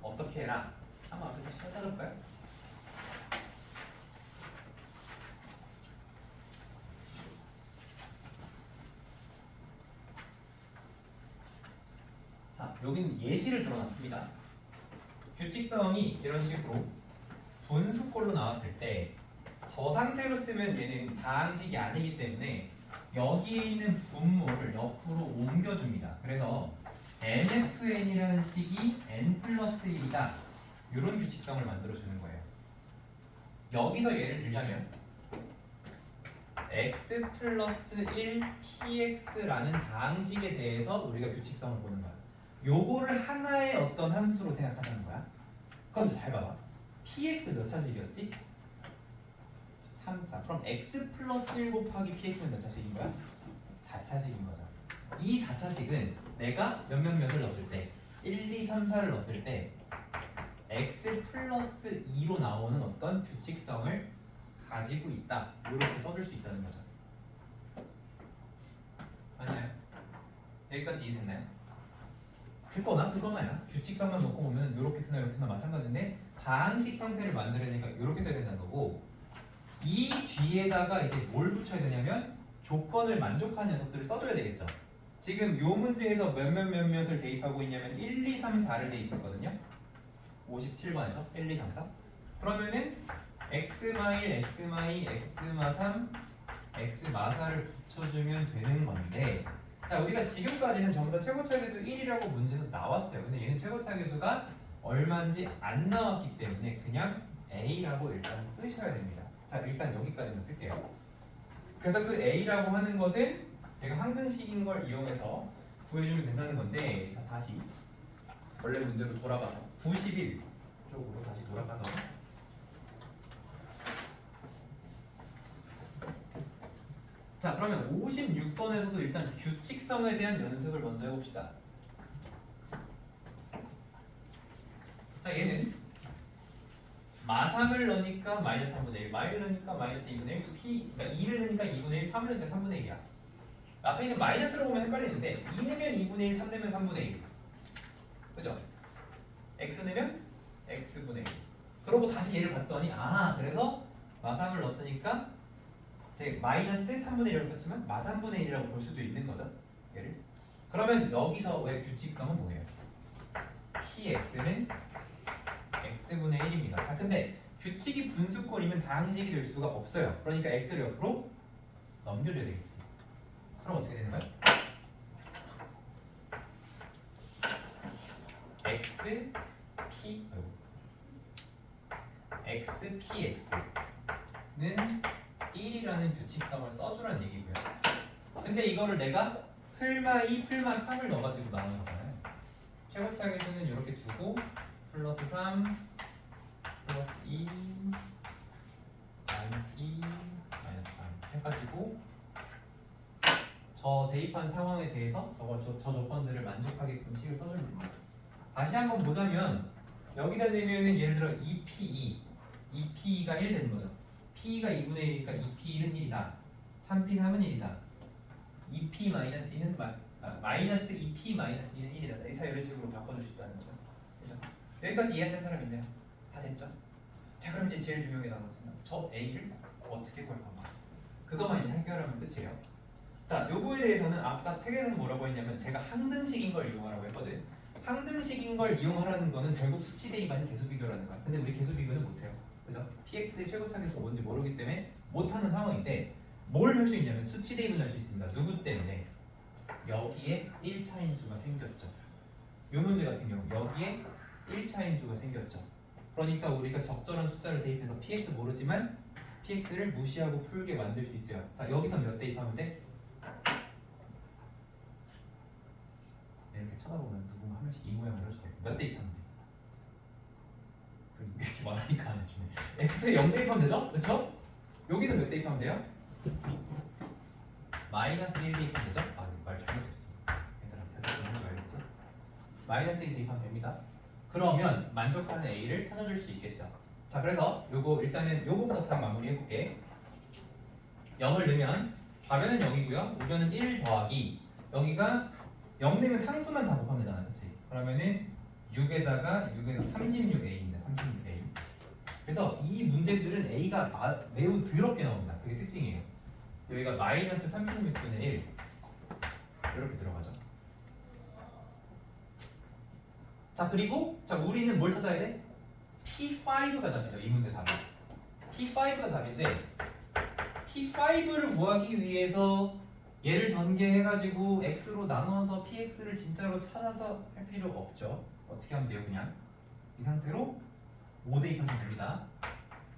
어떻게 해라? 한번 앞에서 찾아볼까요? 자, 여기는 예시를 들어놨습니다. 규칙성이 이런 식으로 분수꼴로 나왔을 때 저 상태로 쓰면 얘는 다항식이 아니기 때문에 여기에 있는 분모를 옆으로 옮겨줍니다. 그래서 MFN이라는 식이 N 플러스 1이다. 이런 규칙성을 만들어주는 거예요. 여기서 예를 들자면 X 플러스 1 PX라는 다항식에 대해서 우리가 규칙성을 보는 거야. 요거를 하나의 어떤 함수로 생각하자는 거야. 그럼 잘 봐봐. PX 몇 차식이었지? 3차. 그럼 x 플러스 1 곱하기 px는 몇 차식인 거야? 4차식인 거죠. 이 4차식은 내가 몇몇몇을 넣었을 때 1, 2, 3, 4를 넣었을 때 x 플러스 2로 나오는 어떤 규칙성을 가지고 있다. 이렇게 써줄 수 있다는 거죠. 맞나요? 여기까지 이해됐나요? 그거나야. 규칙성만 놓고 보면 이렇게 쓰나 이렇게 쓰나 마찬가지인데 다항식 형태를 만들어내니까 이렇게 써야 된다는 거고 이 뒤에다가 이제 뭘 붙여야 되냐면 조건을 만족하는 녀석들을 써줘야 되겠죠. 지금 요 문제에서 몇몇몇몇을 대입하고 있냐면 1, 2, 3, 4를 대입했거든요. 57번에서 1, 2, 3, 4 그러면은 x마 1, x마 2, x마 3, x마 4를 붙여주면 되는 건데 자 우리가 지금까지는 전부 다 최고차계수 1이라고 문제에서 나왔어요. 근데 얘는 최고차계수가 얼마인지 안 나왔기 때문에 그냥 A라고 일단 쓰셔야 됩니다. 자, 일단 여기까지만 쓸게요. 그래서 그 A라고 하는 것은 얘가 항등식인 걸 이용해서 구해주면 된다는 건데, 자, 다시 원래 문제로 돌아가서 91 쪽으로 다시 돌아가서 자, 그러면 56번에서도 일단 규칙성에 대한 연습을 먼저 해봅시다. 자, 얘는 마3을 넣으니까 마이너스 3분의 1, 마를 넣으니까 마이너스 2분의 1, 그러니까 2를 넣으니까 2분의 1, 3을 넣으니까 3분의 1이야. 앞에 있는 마이너스로 보면 헷갈리는데 2 넣으면 2분의 1, 3 넣으면 3분의 1. 그죠? x 넣으면 x분의 1. 그러고 다시 얘를 봤더니 그래서 마3을 넣었으니까 즉 마이너스 3분의 1이라고 썼지만 마3분의 1이라고 볼 수도 있는 거죠. 얘를. 그러면 여기서 왜 규칙성은 뭐예요? px는 x분의 1입니다. 자, 근데 규칙이 분수꼴이면 다항식이 될 수가 없어요. 그러니까 x를 옆으로 넘겨줘야 되겠지. 그럼 어떻게 되는 거야? x px는 1이라는 규칙성을 써주라는 얘기고요. 근데 이거를 내가 풀마 2, 풀마 3을 넣어가지고 나눈 거잖아요. 최고차 계수는 이렇게 두고 플러스 3 플러스 2 마이너스 2 마이너스 3 해가지고 저 대입한 상황에 대해서 저 조건들을 만족하게끔 식을 써주면 됩니다. 다시 한번 보자면 여기다 대면은 예를 들어 2p2 2p가 1 되는 거죠. p가 2분의 1이니까 2p1은 1이다. 3p3은 1이다. 2p 마이너스 2는 마이너스 2p 마이너스 2는 1이다. 이 사이를 식으로 바꿔줄 수 있다는 거죠. 그죠? 여기까지 이해하는 사람 있나요? 다 됐죠? 자, 그럼 이제 제일 중요한 게 남았습니다. 저 A를 어떻게 구할 건가? 그것만 이제 해결하면 끝이에요. 자, 요거에 대해서는 아까 책에서는 뭐라고 했냐면 제가 항등식인 걸 이용하라고 했거든. 항등식인 걸 이용하라는 거는 결국 수치 대입 아닌 계수 비교라는 거야. 근데 우리 계수 비교는 못해요. 그죠? px의 최고차계수가 뭔지 모르기 때문에 못하는 상황인데 뭘 할 수 있냐면 수치 대입은 할 수 있습니다. 누구 때문에? 여기에 1차인수가 생겼죠. 요 문제 같은 경우 여기에 1차인수가 생겼죠. 그러니까 우리가 적절한 숫자를 대입해서 px 모르지만 px를 무시하고 풀게 만들 수 있어요. 자, 여기서 몇 대입하면 돼? 이렇게 쳐다보면 누군가 한 명씩 이 모양을 해줄 때 몇 대입하면 돼? 이렇게 말하니까 안 해주네. x에 0 대입하면 되죠? 그렇죠? 여기는 몇 대입하면 돼요? 마이너스 1 대입하면 되죠? 말 잘못했어. 얘들아, 대답 좀 해줘야겠지? 마이너스 1 대입하면 됩니다. 그러면 만족하는 a를 찾아줄 수 있겠죠. 자, 그래서 요거 일단은 요거부터 다 마무리해 볼게. 0을 넣으면 좌변은 0이고요. 우변은 1 더하기 여기가 0 되면 상수만 다 곱하면 되잖아, 그렇지? 그러면은 6에다가 6에서 36a입니다. 36a. 그래서 이 문제들은 a가 매우 더럽게 나옵니다. 그게 특징이에요. 여기가 마이너스 36분의 1 이렇게 들어가죠. 자, 그리고 자 우리는 뭘 찾아야 돼? P5가 답이죠. 이 문제 답이. P5가 답인데 P5를 구하기 위해서 얘를 전개해가지고 x로 나눠서 px를 진짜로 찾아서 할 필요 없죠. 어떻게 하면 돼요? 그냥 이 상태로 5 대입하시면 됩니다.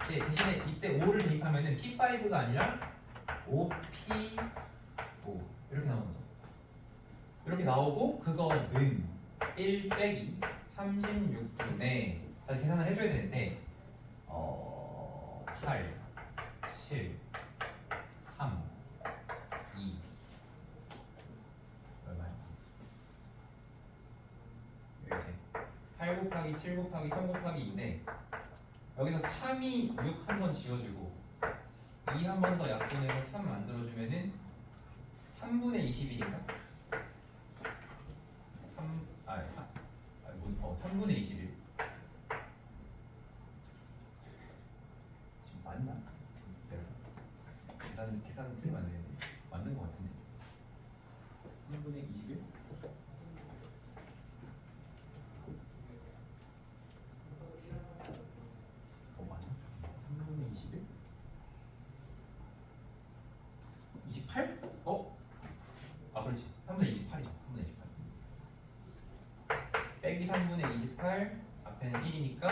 네, 대신에 이때 5를 대입하면은 P5가 아니라 5P5 이렇게 나오는 거죠. 이렇게 나오고 그거는 1 빼기 36분의 자, 계산을 해줘야 되는데 8, 7, 3, 2 얼마야? 이렇게 8 곱하기 7 곱하기 3 곱하기 2인데 여기서 3이 6 한 번 지워주고 2 한 번 더 약분해서 3 만들어주면은 3분의 21인가? 3분의 21 지금 맞나? 계산 틀리면 안 되는데 맞는 것 같은데 3분의 21? 맞나? 3분의 21? 28? 그렇지 3분의 28이죠 3분의 28 빼기 3분의 28 앞에는 1이니까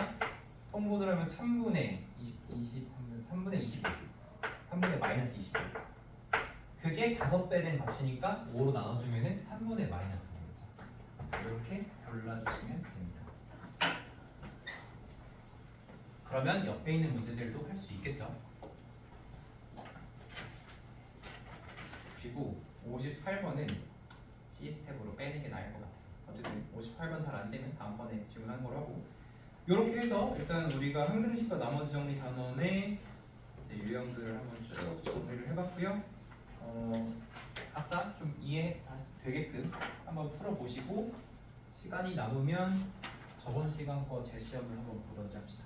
통보를 하면 3분의 3분의 25 3분의 마이너스 25 그게 5배 된 값이니까 5로 나눠주면은 3분의 마이너스 5죠. 이렇게 골라주시면 됩니다. 그러면 옆에 있는 문제들도 할 수 있겠죠. 그리고 58번은 C스텝으로 빼는 게 나을 것 같아요. 어쨌든 58번 잘 안 되면 다음번에 질문한 걸 하고 이렇게 해서 일단 우리가 항등식과 나머지 정리 단원의 이제 유형들을 한번 쭉 정리를 해봤고요. 아까 좀 이해 되게끔 한번 풀어보시고 시간이 남으면 저번 시간 거 재시험을 한번 보던지 합시다.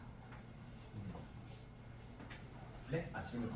네? 질문.